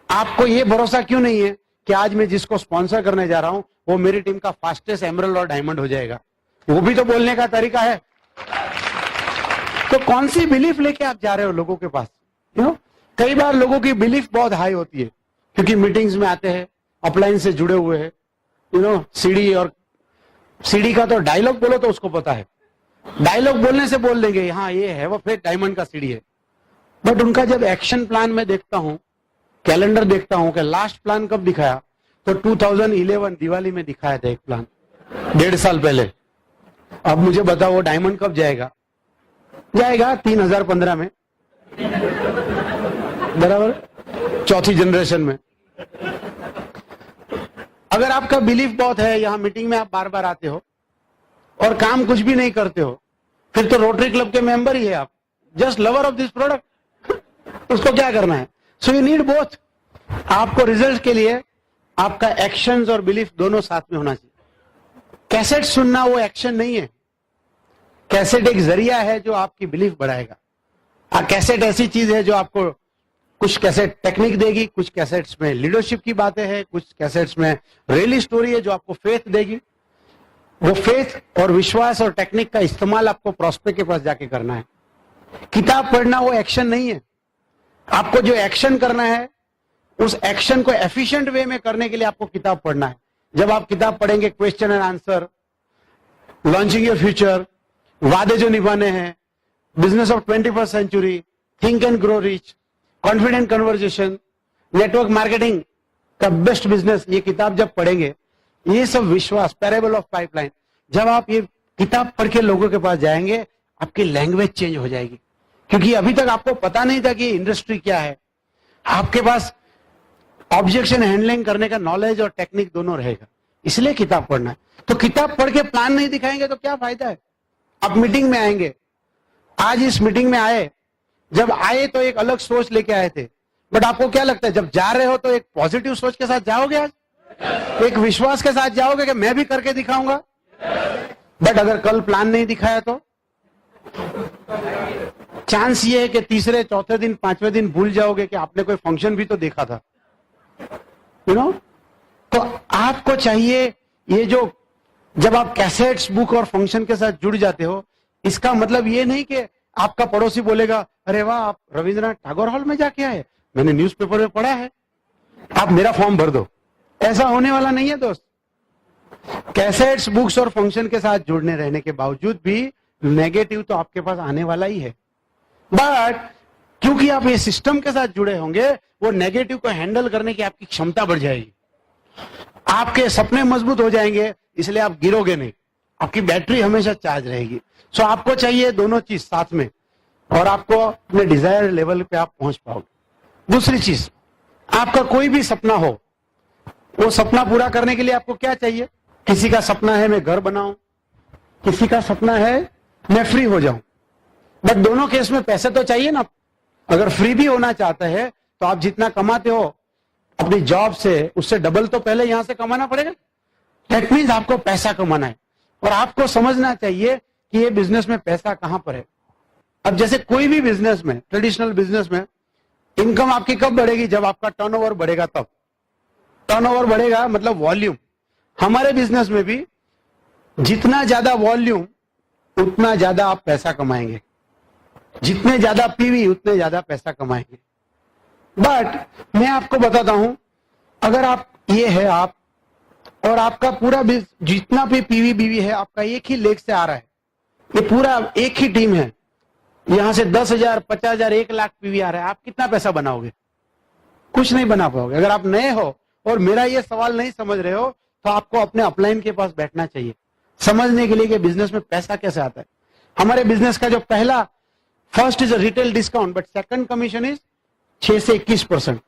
आपको ये भरोसा क्यों नहीं है कि आज मैं जिसको स्पॉन्सर करने जा रहा हूं वो मेरी टीम का फास्टेस्ट एमरल्ड और डायमंड हो जाएगा? वो भी तो बोलने का तरीका है। तो कौन सी बिलीफ लेके आप जा रहे हो लोगों के पास? यू नो, कई बार लोगों की बिलीफ बहुत हाई होती है क्योंकि मीटिंग्स में आते हैं, अपलाइन से जुड़े हुए हैं, यू नो। सीडी का तो डायलॉग बोलो तो उसको पता है, डायलॉग बोलने से बोल देंगे हाँ ये है वो फिर डायमंड का सीडी है। बट उनका जब एक्शन प्लान में देखता हूं, कैलेंडर देखता हूं कि लास्ट प्लान कब दिखाया, तो 2011 दिवाली में दिखाया था एक प्लान, 1.5 साल पहले। अब मुझे बताओ वो डायमंड कब जाएगा? 3015 में, बराबर, 4थी जनरेशन में। अगर आपका बिलीफ बहुत है, यहां मीटिंग में आप बार बार आते हो और काम कुछ भी नहीं करते हो, फिर तो रोटरी क्लब के मेंबर ही है आप, just lover of this product. उसको क्या करना है? So you need both. आपको रिजल्ट के लिए आपका एक्शंस और बिलीफ दोनों साथ में होना चाहिए। कैसेट सुनना वो एक्शन नहीं है, कैसेट एक जरिया है जो आपकी बिलीफ बढ़ाएगा। कैसेट ऐसी चीज है जो आपको कुछ कैसेट टेक्निक देगी, कुछ कैसेट्स में लीडरशिप की बातें हैं, कुछ कैसेट्स में रियल स्टोरी है जो आपको फेथ देगी। वो फेथ और विश्वास और टेक्निक का इस्तेमाल आपको प्रोस्पेक्ट के पास जाके करना है। किताब पढ़ना वो एक्शन नहीं है। आपको जो एक्शन करना है उस एक्शन को एफिशिएंट वे में करने के लिए आपको किताब पढ़ना है। जब आप किताब पढ़ेंगे, question and answer, launching your future, वादे जो निभाने हैं, business of 21st century, think and grow rich, confident conversation, network marketing का बेस्ट बिजनेस, ये किताब जब पढ़ेंगे, ये सब विश्वास, पैरेबल ऑफ पाइपलाइन, जब आप ये किताब पढ़ के लोगों के पास जाएंगे आपकी लैंग्वेज चेंज हो जाएगी। क्योंकि अभी तक आपको पता नहीं था कि इंडस्ट्री क्या है। आपके पास ऑब्जेक्शन हैंडलिंग करने का नॉलेज और टेक्निक दोनों रहेगा, इसलिए किताब पढ़ना है। तो किताब पढ़ के प्लान नहीं दिखाएंगे तो क्या फायदा है? आप मीटिंग में आएंगे, आज इस मीटिंग में आए, जब आए तो एक अलग सोच लेके आए थे, बट आपको क्या लगता है जब जा रहे हो तो एक पॉजिटिव सोच के साथ जाओगे? आज एक विश्वास के साथ जाओगे कि मैं भी करके दिखाऊंगा? बट अगर कल प्लान नहीं दिखाया तो चांस ये है कि तीसरे, चौथे दिन, 5वें दिन भूल जाओगे कि आपने कोई फंक्शन भी तो देखा था, यू नो। तो आपको चाहिए ये जो, जब आप कैसेट्स, बुक और फंक्शन के साथ जुड़ जाते हो, इसका मतलब ये नहीं कि आपका पड़ोसी बोलेगा अरे वाह आप रविंद्रनाथ टैगोर हॉल में जाके आए, मैंने न्यूज़पेपर में पढ़ा है, आप मेरा फॉर्म भर दो। ऐसा होने वाला नहीं है दोस्त। कैसेट्स, बुक्स और फंक्शन के साथ जुड़ने रहने के बावजूद भी नेगेटिव तो आपके पास आने वाला ही है, बट क्योंकि आप ये सिस्टम के साथ जुड़े होंगे, वो नेगेटिव को हैंडल करने की आपकी क्षमता बढ़ जाएगी, आपके सपने मजबूत हो जाएंगे, इसलिए आप गिरोगे नहीं। आपकी बैटरी हमेशा चार्ज रहेगी। सो आपको चाहिए दोनों चीज साथ में, और आपको अपने डिजायर लेवल पे आप पहुंच पाओगे। दूसरी चीज, आपका कोई भी सपना हो, वो सपना पूरा करने के लिए आपको क्या चाहिए? किसी का सपना है मैं घर बनाऊं, किसी का सपना है मैं फ्री हो जाऊं, बट दोनों केस में पैसे तो चाहिए ना। अगर फ्री भी होना चाहता है तो आप जितना कमाते हो अपनी जॉब से, उससे डबल तो पहले यहां से कमाना पड़ेगा। दैट मीन्स आपको पैसा कमाना है, और आपको समझना चाहिए कि ये बिजनेस में पैसा कहां पर है। अब जैसे कोई भी बिजनेस में, ट्रेडिशनल बिजनेस में, इनकम आपकी कब बढ़ेगी? जब आपका टर्नओवर बढ़ेगा तब। टर्नओवर बढ़ेगा मतलब वॉल्यूम। हमारे बिजनेस में भी जितना ज्यादा वॉल्यूम उतना ज्यादा आप पैसा कमाएंगे, जितने ज्यादा पीवी उतने ज्यादा पैसा कमाएंगे। बट मैं आपको बताता हूं, अगर आप ये है आप और आपका पूरा जितना भी पीवी बीवी है आपका एक ही लेग से आ रहा है, ये पूरा एक ही टीम है, यहां से 10,000 50,000 1 लाख पीवी आ रहा है, आप कितना पैसा बनाओगे? कुछ नहीं बना पाओगे। अगर आप नए हो और मेरा ये सवाल नहीं समझ रहे हो तो आपको अपने अपलाइन के पास बैठना चाहिए समझने के लिए कि बिजनेस में पैसा कैसे आता है। हमारे बिजनेस का जो पहला first is a retail discount, but second commission is 6 से 21%।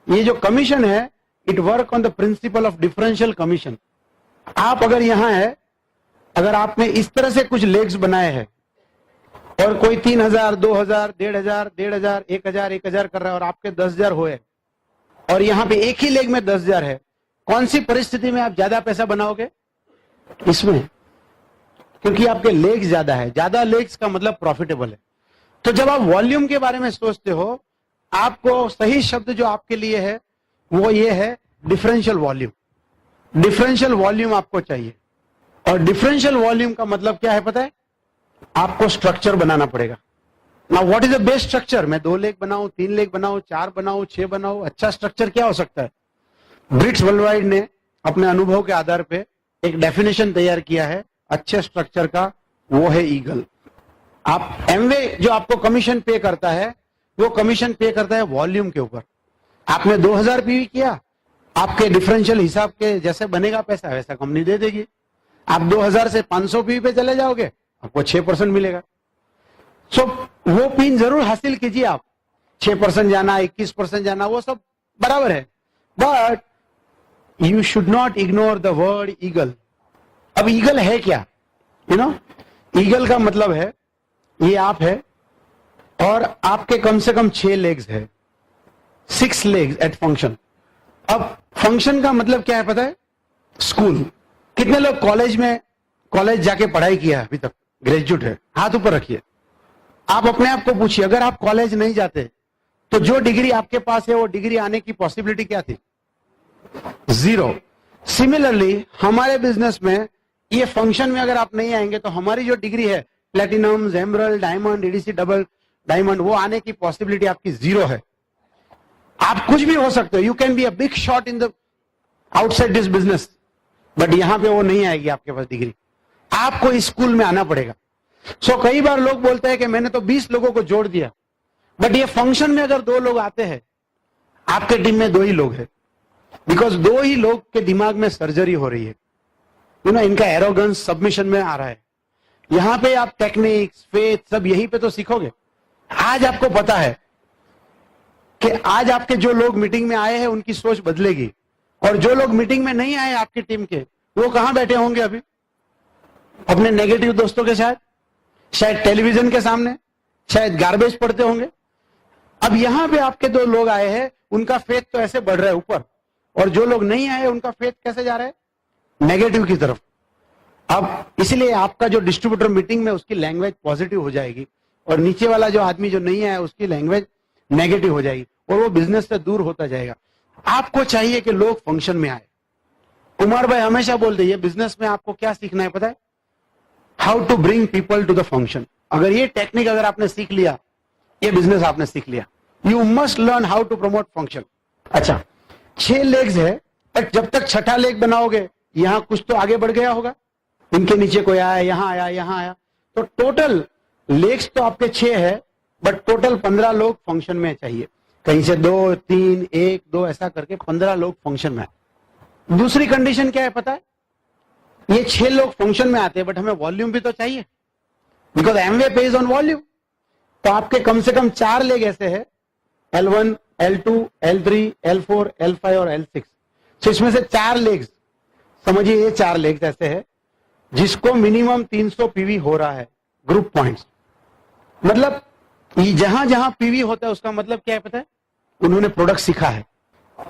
ये जो कमीशन है it work on the principle of differential commission. आप अगर यहां है, अगर आपने इस तरह से कुछ लेग्स बनाए हैं और कोई 3,000 2,000 1,500 1,500 1,000 1,000 कर रहा है और आपके 10,000 हुए और यहां पे एक ही लेग में 10,000 है, कौन सी परिस्थिति में आप ज्यादा पैसा बनाओगे? इसमें, क्योंकि आपके लेग्स ज्यादा है। ज्यादा लेग्स का मतलब प्रॉफिटेबल है। तो जब आप वॉल्यूम के बारे में सोचते हो, आपको सही शब्द जो आपके लिए है वो ये है डिफरेंशियल वॉल्यूम। डिफरेंशियल वॉल्यूम आपको चाहिए, और डिफरेंशियल वॉल्यूम का मतलब क्या है पता है? आपको स्ट्रक्चर बनाना पड़ेगा। Now what is the best structure? मैं 2 लेग बनाऊं, 3 लेग बनाऊं, 4 बनाऊं, 6 बनाऊं? अच्छा स्ट्रक्चर क्या हो सकता है? ब्रिट्स वर्ल्डवाइड ने अपने अनुभव के आधार पे एक डेफिनेशन तैयार किया है अच्छे स्ट्रक्चर का, वो है ईगल। आप एमवे जो आपको कमीशन पे करता है वो कमीशन पे करता है वॉल्यूम के ऊपर। आपने 2,000 पीवी किया, आपके डिफरेंशियल हिसाब के जैसे बनेगा पैसा वैसा कंपनी दे देगी। आप 2,000 से 500 पीवी पे चले जाओगे, आपको 6% मिलेगा। सो वो पिन जरूर हासिल कीजिए आप। 6% जाना, 21% जाना, वो सब बराबर है, but you should not ignore the word eagle. अब ईगल है क्या? यू नो, ईगल का मतलब है ये आप है और आपके कम से कम 6 लेग्स है, 6 लेग्स एट फंक्शन। अब फंक्शन का मतलब क्या है पता है? स्कूल। कितने लोग कॉलेज जाके पढ़ाई किया है अभी तक? ग्रेजुएट है, हाथ ऊपर रखिए। आप अपने आप को पूछिए, अगर आप कॉलेज नहीं जाते तो जो डिग्री आपके पास है वो डिग्री आने की पॉसिबिलिटी क्या थी? 0। सिमिलरली हमारे बिजनेस में ये फंक्शन में अगर आप नहीं आएंगे तो हमारी जो डिग्री है platinum, emerald, diamond, ADC double diamond, वो आने की पॉसिबिलिटी आपकी 0 है। आप कुछ भी हो सकते हो, you can be a big shot in the outside this business, but यहां पे वो नहीं आएगी आपके पास डिग्री। आपको इस स्कूल में आना पड़ेगा। सो कई बार लोग बोलते हैं कि मैंने तो 20 लोगों को जोड़ दिया, बट ये फंक्शन में अगर 2 लोग आते हैं, आपके टीम में 2 ही लोग हैं, बिकॉज 2 ही लोग के दिमाग में सर्जरी हो रही है। यू नो, इनका एरोगेंस सबमिशन में आ रहा है। यहां पे आप टेक्निक्स, फेथ सब यहीं पे तो सीखोगे। आज आपको पता है कि आज आपके जो लोग मीटिंग में आए हैं उनकी सोच बदलेगी, और जो लोग मीटिंग में नहीं आए आपकी टीम के, वो कहां बैठे होंगे अभी? अपने नेगेटिव दोस्तों के साथ, शायद टेलीविजन के सामने, शायद गार्बेज पढ़ते होंगे। अब यहां पे आपके 2 लोग आए हैं, उनका फेथ तो ऐसे बढ़ रहा है ऊपर, और जो लोग नहीं आए उनका फेथ कैसे जा रहा है? नेगेटिव की तरफ। अब इसलिए आपका जो डिस्ट्रीब्यूटर मीटिंग में उसकी लैंग्वेज पॉजिटिव हो जाएगी, और नीचे वाला जो आदमी जो नहीं आया उसकी लैंग्वेज नेगेटिव हो जाएगी, और वो बिजनेस से दूर होता जाएगा। आपको चाहिए कि लोग फंक्शन में आए। कुमार भाई हमेशा बोलते हैं बिजनेस में आपको क्या सीखना है पता है? How to bring people to the function. अगर ये टेक्निक अगर आपने सीख लिया, ये बिजनेस आपने सीख लिया। You must learn how to promote function. अच्छा, 6 लेग्स है, बट जब तक 6ठा लेग बनाओगे यहां कुछ तो आगे बढ़ गया होगा। इनके नीचे कोई आया, यहां आया, यहां आया, तो टोटल लेग्स तो आपके 6 है, बट टोटल 15 लोग फंक्शन में चाहिए। कहीं से 2 3 1 2 ऐसा करके 15 लोग फंक्शन में आए। दूसरी कंडीशन क्या है पता है? ये 6 लोग फंक्शन में आते हैं, बट हमें वॉल्यूम भी तो चाहिए, because Amway page on volume. तो आपके कम से कम 4 लेग ऐसे हैं, L1, L2, L3, L4, L5 और L6। तो इसमें से 4 लेग्स, समझिए ये 4 लेग्स ऐसे हैं जिसको मिनिमम 300 पीवी हो रहा है, ग्रुप पॉइंट्स। मतलब जहां जहां पीवी होता है उसका मतलब क्या है पता है? उन्होंने प्रोडक्ट सीखा है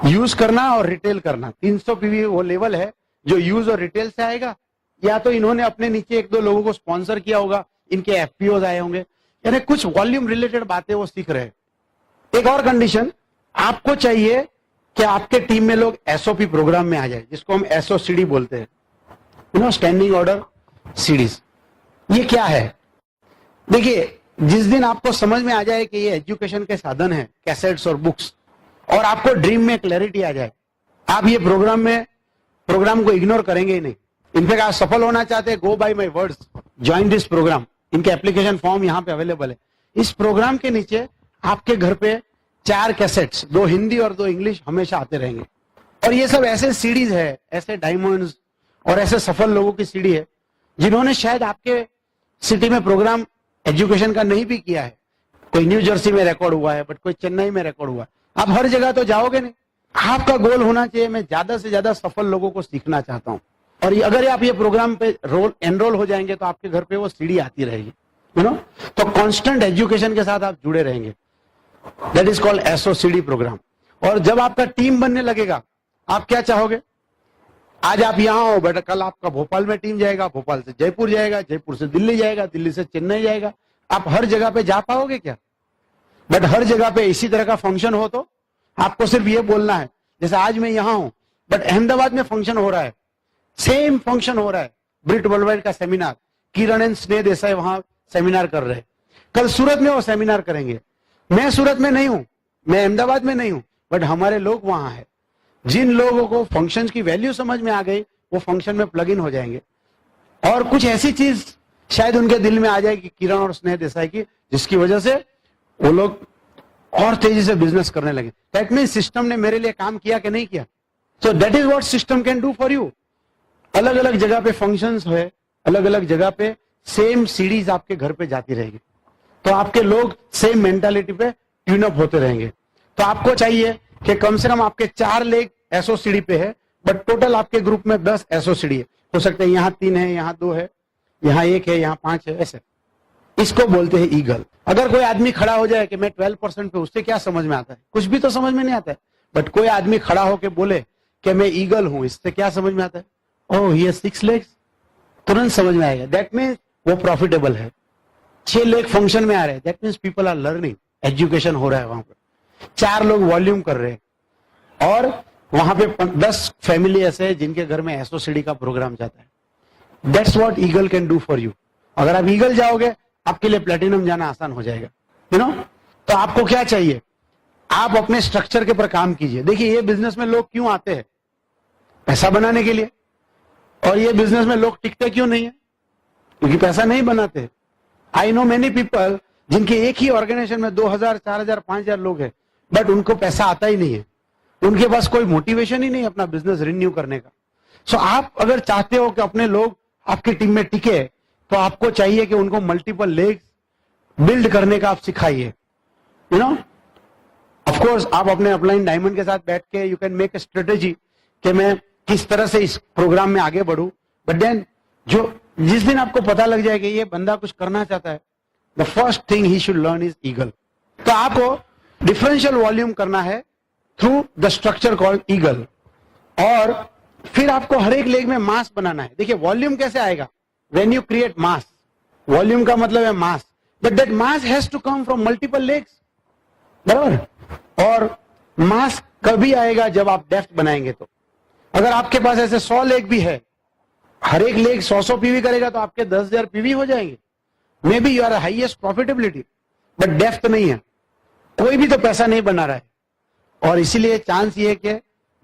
यूज करना और रिटेल करना। 300 पीवी वो लेवल है जो यूज और रिटेल से आएगा, या तो इन्होंने अपने नीचे 1-2 लोगों को स्पॉन्सर किया होगा, इनके एफपीओ आए होंगे, यानी कुछ वॉल्यूम रिलेटेड बातें वो सीख रहे हैं। एक और कंडीशन आपको चाहिए कि आपके टीम में लोग एसओपी प्रोग्राम में आ जाए, जिसको हम एसओसीडी बोलते हैं, स्टैंडिंग ऑर्डर सीरीज। ये क्या है? देखिए, जिस दिन आपको समझ में आ जाए कि ये एजुकेशन के साधन है, कैसेट्स और बुक्स, और आपको ड्रीम में क्लैरिटी आ जाए, आप ये प्रोग्राम को इग्नोर करेंगे ही नहीं। इनफैक्ट आप सफल होना चाहते हैं, go by my words, join this program. इनके एप्लीकेशन फॉर्म यहाँ पे अवेलेबल है। इस प्रोग्राम के नीचे आपके घर पे 4 कैसेट्स, 2 हिंदी और 2 इंग्लिश हमेशा आते रहेंगे। और ये सब ऐसे सीडीज है, ऐसे डायमंड्स और ऐसे सफल लोगों की सीडी है जिन्होंने शायद आपके सिटी में प्रोग्राम एजुकेशन का नहीं भी किया है। कोई न्यू जर्सी में रिकॉर्ड हुआ है, बट कोई चेन्नई में रिकॉर्ड हुआ है। आप हर जगह तो जाओगे नहीं। आपका गोल होना चाहिए, मैं ज्यादा से ज्यादा सफल लोगों को सीखना चाहता हूं, और अगर आप ये प्रोग्राम पे एनरोल हो जाएंगे तो आपके घर पे वो सीडी आती रहेगी, तो कांस्टेंट एजुकेशन के साथ आप जुड़े रहेंगे। That is called SOCD program. और जब आपका टीम बनने लगेगा, आप क्या चाहोगे? आज आप यहां हो, बट कल आपका भोपाल में टीम जाएगा, भोपाल से जयपुर जाएगा, जयपुर से दिल्ली जाएगा, दिल्ली से चेन्नई जाएगा। आप हर जगह पे जा पाओगे क्या? बट हर जगह पे इसी तरह का फंक्शन हो तो आपको सिर्फ ये बोलना है, जैसे आज मैं यहां हूं, बट अहमदाबाद में फंक्शन हो रहा है, सेम फंक्शन हो रहा है, ब्रिट वर्ल्डवाइड का सेमिनार, किरण एंड स्नेह देसाई वहां सेमिनार कर रहे हैं। कल सूरत में वो सेमिनार करेंगे। मैं सूरत में नहीं हूं, मैं अहमदाबाद में नहीं हूं, बट हमारे लोग वहां है। जिन लोगों को फंक्शन की वैल्यू समझ में आ गई, वो फंक्शन में प्लग इन हो जाएंगे, और कुछ ऐसी चीज शायद उनके दिल में आ जाएगी किरण और स्नेह देसाई की, जिसकी वजह से वो लोग और तेजी से बिजनेस करने लगे। दैट मीन्स सिस्टम ने मेरे लिए काम किया कि नहीं किया? So that is what system can do for you. अलग अलग जगह पे फंक्शंस है, अलग अलग जगह पे सेम सीडीज आपके घर पे जाती रहेगी, तो आपके लोग सेम मेंटालिटी पे ट्यून अप होते रहेंगे। तो आपको चाहिए कि कम से कम आपके 4 लेग एसओसीडी पे है, बट टोटल आपके ग्रुप में 10 एसओसीडी है। हो सकता है यहाँ 3 है, यहाँ 2 है, यहाँ 1 है, यहाँ 5 है, ऐसे। इसको बोलते हैं ईगल। अगर कोई आदमी खड़ा हो जाए कि मैं 12% पे, उससे क्या समझ में आता है? कुछ भी तो समझ में नहीं आता है। बट कोई आदमी खड़ा होकर बोले कि मैं ईगल हूं, इससे क्या समझ में आता है? ओह, ये 6 लेग्स, तुरंत समझ में आएगा। दैट मीन्स वो प्रॉफिटेबल है। 6 लेग फंक्शन में आ रहे हैं, that means people are learning, education हो रहा है वहां पर। 4 लोग वॉल्यूम कर रहे हैं, और वहां पे 10 फैमिली ऐसे है जिनके घर में एसओसीडी का प्रोग्राम जाता है। That's what eagle can do for you. अगर आप ईगल जाओगे, आपके लिए प्लेटिनम जाना आसान हो जाएगा, तो आपको क्या चाहिए? आप अपने स्ट्रक्चर के ऊपर काम कीजिए। देखिए, ये बिजनेस में लोग क्यों आते हैं? पैसा बनाने के लिए। और ये बिजनेस में लोग टिकते क्यों नहीं है? क्योंकि पैसा नहीं बनाते। आई नो मेनी पीपल जिनके एक ही ऑर्गेनाइजेशन में 2000, 4000, 5000 लोग हैं, बट उनको पैसा आता ही नहीं है। उनके पास कोई मोटिवेशन ही नहीं अपना बिजनेस रिन्यू करने का। सो आप अगर चाहते हो कि अपने लोग आपकी टीम में टिके, तो आपको चाहिए कि उनको मल्टीपल लेग्स बिल्ड करने का आप सिखाइए। ऑफ कोर्स आप अपने अपलाइन डायमंड के साथ बैठ के you can make a strategy कि मैं किस तरह से इस प्रोग्राम में आगे बढ़ूं। बट देन जिस दिन आपको पता लग जाए कि ये बंदा कुछ करना चाहता है, the first thing he should learn is eagle. तो आपको डिफरेंशियल वॉल्यूम करना है through the structure called eagle, और फिर आपको हर एक लेग में मास बनाना है। देखिए, वॉल्यूम कैसे आएगा? When you create mass, volume का मतलब है mass, but that mass has to come from multiple legs, बराबर। और मास कभी आएगा जब आप डेफ्ट बनाएंगे। तो अगर आपके पास ऐसे 100 लेग भी है, हर एक लेग 100 पीवी करेगा, तो आपके 10,000 पीवी हो जाएंगे। Maybe you are highest profitability, but depth नहीं है, कोई भी तो पैसा नहीं बना रहा है, और इसीलिए चांस ये है कि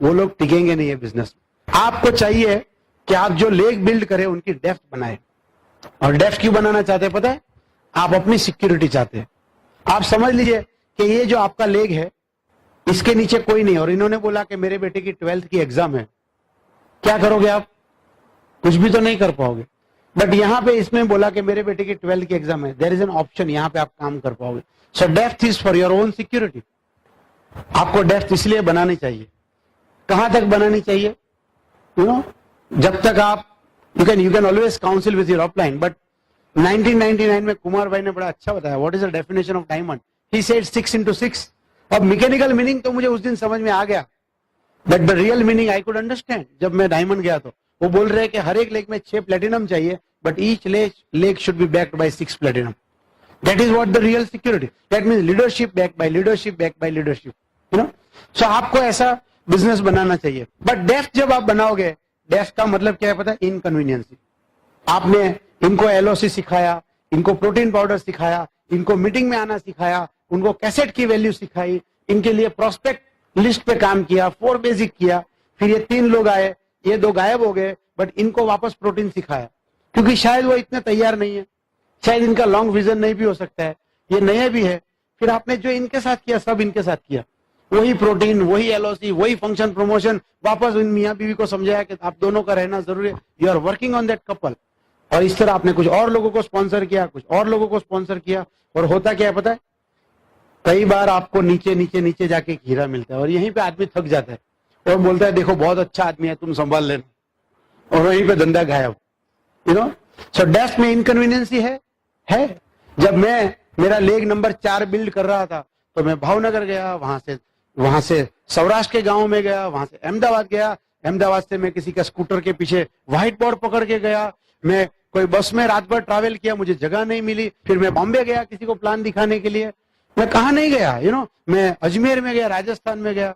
वो लोग टिकेंगे नहीं है बिजनेस में। आपको चाहिए कि आप जो लेग बिल्ड करें उनकी डेफ्थ बनाए। और डेफ्थ क्यों बनाना चाहते हैं पता है? आप अपनी सिक्योरिटी चाहते हैं। आप समझ लीजिए कि ये जो आपका लेग है, इसके नीचे कोई नहीं, और इन्होंने बोला कि मेरे बेटे की 12th की एग्जाम है, क्या करोगे आप? कुछ भी तो नहीं कर पाओगे। बट यहाँ पे इसमें बोला कि मेरे बेटे की 12th की एग्जाम है, देयर इज एन ऑप्शन, यहाँ पे आप काम कर पाओगे। So depth is for your own security. आपको डेप्थ इसलिए बनानी चाहिए। कहां तक बनानी चाहिए? यू नो, जब तक आप you can always council with your upline. But 1999 में कुमार भाई ने बड़ा अच्छा बताया, what is the definition of diamond. He said 6 into 6। अब मैकेनिकल मीनिंग तो मुझे उस दिन समझ में आ गया, but the real meaning I could understand जब मैं डायमंड गया। तो वो बोल रहे हैं कि हर एक लेग में 6 प्लेटिनम चाहिए, but each leg should be backed by 6 platinum. That is what the real security. That means leadership back by leadership back by leadership, you know. So आपको ऐसा बिजनेस बनाना चाहिए। बट डेफ्थ जब आप बनाओगे, depth का मतलब क्या है पता है? इनकन्वीनियंसी। आपने इनको एलओसी सिखाया, इनको प्रोटीन पाउडर सिखाया, इनको मीटिंग में आना सिखाया, उनको कैसेट की वैल्यू सिखाई, इनके लिए प्रोस्पेक्ट लिस्ट पे काम किया, 4 बेसिक किया, फिर ये 3 लोग आए, ये 2 गायब हो गए, बट इनको वापस प्रोटीन सिखाया, क्योंकि शायद वो इतने तैयार नहीं है, शायद इनका लॉन्ग विजन नहीं भी हो सकता है, ये नए भी है। फिर आपने जो इनके साथ किया सब इनके साथ किया, वही प्रोटीन, वही एलओसी, वही फंक्शन प्रमोशन, वापस इन मियाँ बीवी को समझाया कि आप दोनों का रहना जरूरी है, you are working on that couple. और इस तरह आपने कुछ और लोगों को स्पॉन्सर किया, कुछ और लोगों को स्पॉन्सर किया, और होता क्या है पता है? कई बार आपको नीचे नीचे नीचे जाके एक हीरा मिलता है, और यहीं पे आदमी थक जाता है और बोलता है देखो बहुत अच्छा आदमी है, तुम संभाल लेना, और वहीं पे धंधा गायब, यू नो। सो डेस्क में इनकन्वीनियंसी है। जब मैं मेरा लेग नंबर 4 बिल्ड कर रहा था, तो मैं भावनगर गया, वहां से सौराष्ट्र के गांव में गया, वहां से अहमदाबाद गया, अहमदाबाद से मैं किसी का स्कूटर के पीछे व्हाइट बोर्ड पकड़ के गया, मैं कोई बस में रात भर ट्रैवल किया, मुझे जगह नहीं मिली, फिर मैं बॉम्बे गया किसी को प्लान दिखाने के लिए, मैं कहा नहीं गया, यू नो, मैं अजमेर में गया, राजस्थान में गया।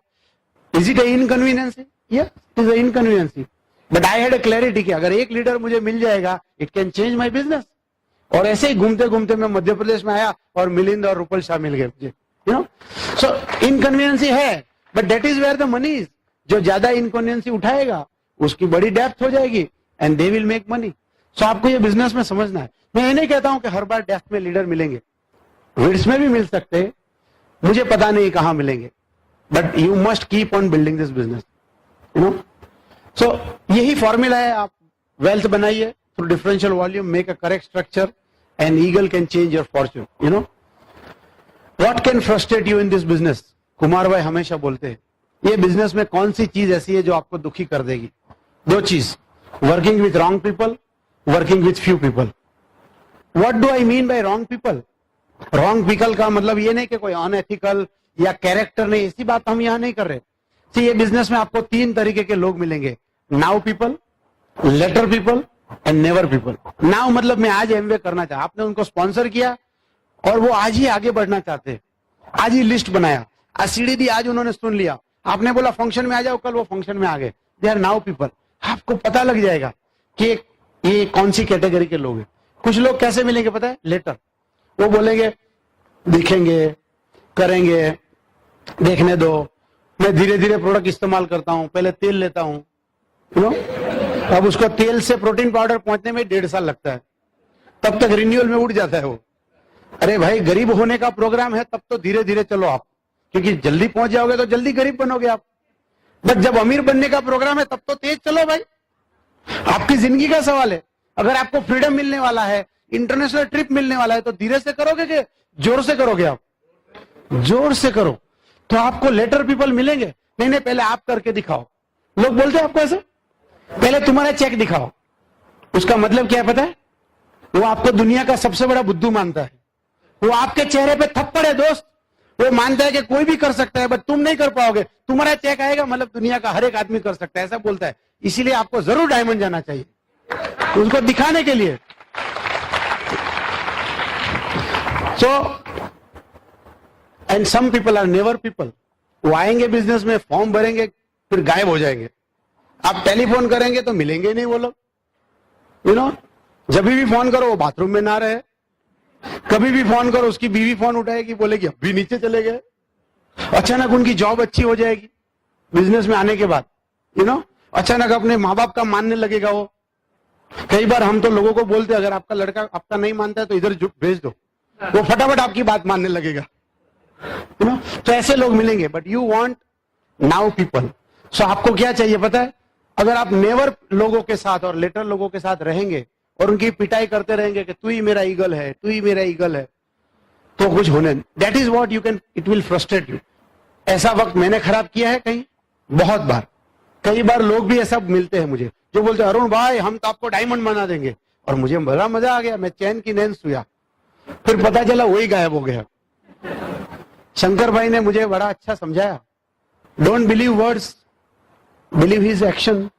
Is it inconveniency? Yes, it is inconveniency, but I had a clarity कि अगर एक लीडर मुझे मिल जाएगा, it can change my business. और ऐसे ही घूमते घूमते मैं मध्य प्रदेश में आया और मिलिंद और रूपल शाह मिल गए मुझे, यू नो। सो इनकन्वीनियंसी है, but that is where the money is. जो ज्यादा इनकन्वीनियंसी उठाएगा उसकी बड़ी डेप्थ हो जाएगी and they will make money. So आपको ये बिजनेस में समझना है। मैं ये नहीं कहता हूं कि हर बार डेप्थ में लीडर मिलेंगे, विड्थ में भी मिल सकते हैं, मुझे पता नहीं कहां मिलेंगे, but you must keep on building this business, you know. So यही फॉर्मूला है, आप वेल्थ बनाइए through differential volume, make a correct structure and eagle can change your fortune, you know. What can frustrate you in this business? Kumar भाई हमेशा बोलते हैं ये business में कौन सी चीज ऐसी है जो आपको दुखी कर देगी? 2 चीज, working with wrong people, working with few people. What do I mean by wrong people? Wrong people का मतलब ये नहीं कि कोई अनएथिकल या कैरेक्टर नहीं, ऐसी बात हम यहां नहीं कर रहे। See, ये बिजनेस में आपको 3 तरीके के लोग मिलेंगे, now people, later people and never people. Now मतलब मैं आज एमवे करना चाहता, आपने उनको स्पॉन्सर किया और वो आज ही आगे बढ़ना चाहते हैं, आज ही लिस्ट बनाया, आज सीढ़ी दी, आज उन्होंने सुन लिया, आपने बोला फंक्शन में आ जाओ, कल वो फंक्शन में आ गए, दे आर नाउ पीपल। आपको पता लग जाएगा कि ये कौन सी कैटेगरी के लोग हैं। कुछ लोग कैसे मिलेंगे पता है? लेटर। वो बोलेंगे दिखेंगे, करेंगे, देखने दो, मैं धीरे धीरे प्रोडक्ट इस्तेमाल करता हूं, पहले तेल लेता हूं, यू नो। अब उसको तेल से प्रोटीन पाउडर पहुंचने में 1.5 साल लगता है, तब तक रिन्यूअल में उड़ जाता है वो। अरे भाई, गरीब होने का प्रोग्राम है तब तो धीरे धीरे चलो आप, क्योंकि जल्दी पहुंच जाओगे तो जल्दी गरीब बनोगे आप। बट जब अमीर बनने का प्रोग्राम है तब तो तेज चलो भाई, आपकी जिंदगी का सवाल है। अगर आपको फ्रीडम मिलने वाला है, इंटरनेशनल ट्रिप मिलने वाला है, तो धीरे से करोगे कि जोर से करोगे? आप जोर से करो तो आपको लेटर पीपल मिलेंगे। नहीं, पहले आप करके दिखाओ। लोग बोलते हैं आपको ऐसे, पहले तुम्हारा चेक दिखाओ। उसका मतलब क्या है पता है? वो आपको दुनिया का सबसे बड़ा बुद्धू मानता है, वो आपके चेहरे पे थप्पड़ है दोस्त। वो मानता है कि कोई भी कर सकता है, बट तुम नहीं कर पाओगे, तुम्हारा चेक आएगा मतलब दुनिया का हर एक आदमी कर सकता है, ऐसा बोलता है। इसीलिए आपको जरूर डायमंड जाना चाहिए, उसको दिखाने के लिए। So and some people are never people. वो आएंगे बिजनेस में, फॉर्म भरेंगे, फिर गायब हो जाएंगे। आप टेलीफोन करेंगे तो मिलेंगे नहीं वो लोग, यू नो। जब भी फोन करो वो बाथरूम में ना रहे, कभी भी फोन करो उसकी बीवी फोन उठाएगी, बोलेगी अभी नीचे चले गए। अचानक उनकी जॉब अच्छी हो जाएगी बिजनेस में आने के बाद, यू नो। अचानक अपने माँ बाप का मानने लगेगा वो। कई बार हम तो लोगों को बोलते अगर आपका लड़का आपका नहीं मानता है तो इधर भेज दो, वो फटाफट आपकी बात मानने लगेगा, यू नो। तो ऐसे लोग मिलेंगे, but you want now people. So आपको क्या चाहिए पता है? अगर आप नेवर लोगों के साथ और लेटर लोगों के साथ रहेंगे और उनकी पिटाई करते रहेंगे कि तू ही मेरा ईगल है, तू ही मेरा ईगल है, तो कुछ होने, that is what you can, it will frustrate you. ऐसा वक्त मैंने खराब किया है कहीं, बहुत बार। कई बार लोग भी ऐसा मिलते हैं मुझे जो बोलते हैं अरुण भाई हम तो आपको डायमंड बना देंगे, और मुझे बड़ा मजा आ गया, मैं चैन की नींद सोया, फिर पता चला वही गायब हो गया। शंकर भाई ने मुझे बड़ा अच्छा समझाया, don't believe words, believe his action,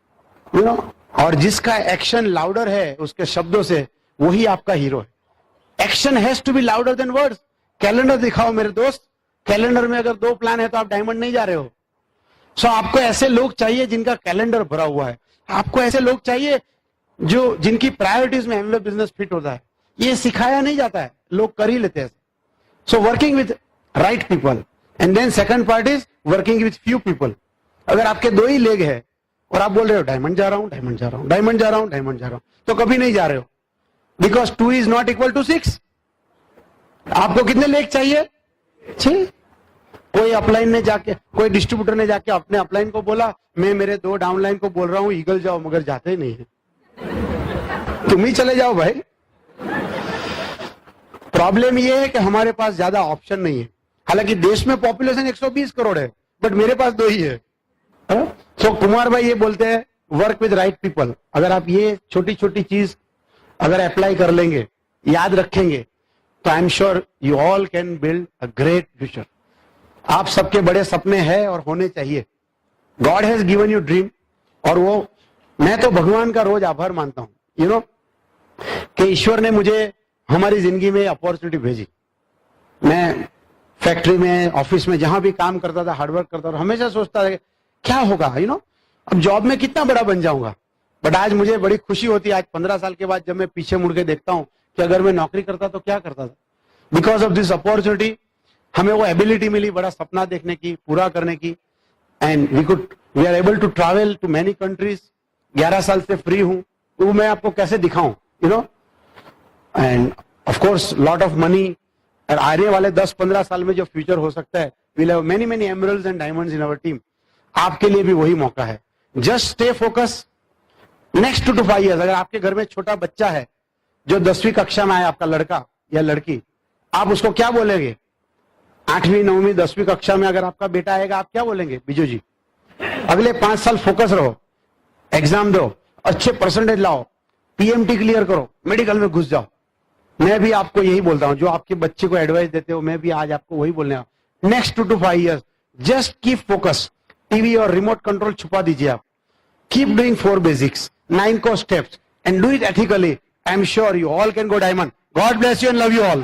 you know. और जिसका एक्शन लाउडर है उसके शब्दों से, वही आपका हीरो है। Action has to be louder than words. Calendar दिखाओ मेरे दोस्त, कैलेंडर में अगर 2 प्लान है तो आप डायमंड नहीं जा रहे हो। सो आपको ऐसे लोग चाहिए जिनका कैलेंडर भरा हुआ है, आपको ऐसे लोग चाहिए जो जिनकी प्रायोरिटीज में एमवे बिजनेस फिट होता है। ये सिखाया नहीं जाता है, लोग कर ही लेते हैं। So working with right people, and then second part is working with few people. अगर आपके 2 ही लेग है और आप बोल रहे हो डायमंड जा रहा हूं, डायमंड जा रहा हूं, डायमंड जा रहा हूं, डायमंड जा रहा हूं, तो कभी नहीं जा रहे हो, because 2 is not equal to 6। आपको कितने लेग चाहिए? 6। कोई अपलाइन ने जाके, कोई डिस्ट्रीब्यूटर ने जाके अपने अपलाइन को बोला मैं मेरे 2 डाउनलाइन को बोल रहा हूं ईगल जाओ, मगर जाते ही नहीं है। तुम ही चले जाओ भाई। प्रॉब्लम यह है कि हमारे पास ज्यादा ऑप्शन नहीं है। हालांकि देश में पॉपुलेशन 120 करोड़ है, बट मेरे पास 2 ही है। सो कुमार भाई ये बोलते हैं वर्क विद राइट पीपल। अगर आप ये छोटी छोटी चीज अगर अप्लाई कर लेंगे, याद रखेंगे, तो आई am sure you all can build a great future. आप सबके बड़े सपने हैं और होने चाहिए। God has given you dream, और वो मैं तो भगवान का रोज आभार मानता हूं, यू नो, कि ईश्वर ने मुझे हमारी जिंदगी में अपॉर्चुनिटी भेजी। मैं फैक्ट्री में, ऑफिस में, जहां भी काम करता था, हार्डवर्क करता था, हमेशा सोचता था क्या होगा, यू नो, अब जॉब में कितना बड़ा बन जाऊंगा। बट आज मुझे बड़ी खुशी होती है, आज 15 साल के बाद जब मैं पीछे मुड़ के देखता हूं कि अगर मैं नौकरी करता तो क्या करता था। बिकॉज ऑफ दिस अपॉर्चुनिटी हमें वो एबिलिटी मिली बड़ा सपना देखने की, पूरा करने की, and we are able to travel to many countries. 11 साल से फ्री हूं, तो मैं आपको कैसे दिखाऊं, you know, end of course lot of money. और आने वाले 10-15 साल में जो फ्यूचर हो सकता है, we'll have many many emeralds and diamonds in our team. आपके लिए भी वही मौका है। Just stay focus. Next 2 to 5 years, अगर आपके घर में छोटा बच्चा है जो 10वीं कक्षा में आया, आपका लड़का या लड़की, आप उसको क्या बोलेंगे? 8वीं 9वीं 10वीं कक्षा में अगर आपका बेटा आएगा, आप क्या बोलेंगे? बिजू जी अगले 5 साल फोकस रहो, एग्जाम दो, अच्छे परसेंटेज लाओ, पीएमटी क्लियर करो, मेडिकल में घुस जाओ। मैं भी आपको यही बोलता हूं, जो आपके बच्चे को एडवाइस देते हो, मैं भी आज आपको वही बोलने आया। Next 2 to 5 years, just keep focus. TV और रिमोट कंट्रोल छुपा दीजिए आप। Keep doing 4 basics, 9 core steps, and do it ethically. I am sure you all can go diamond. God bless you and love you all.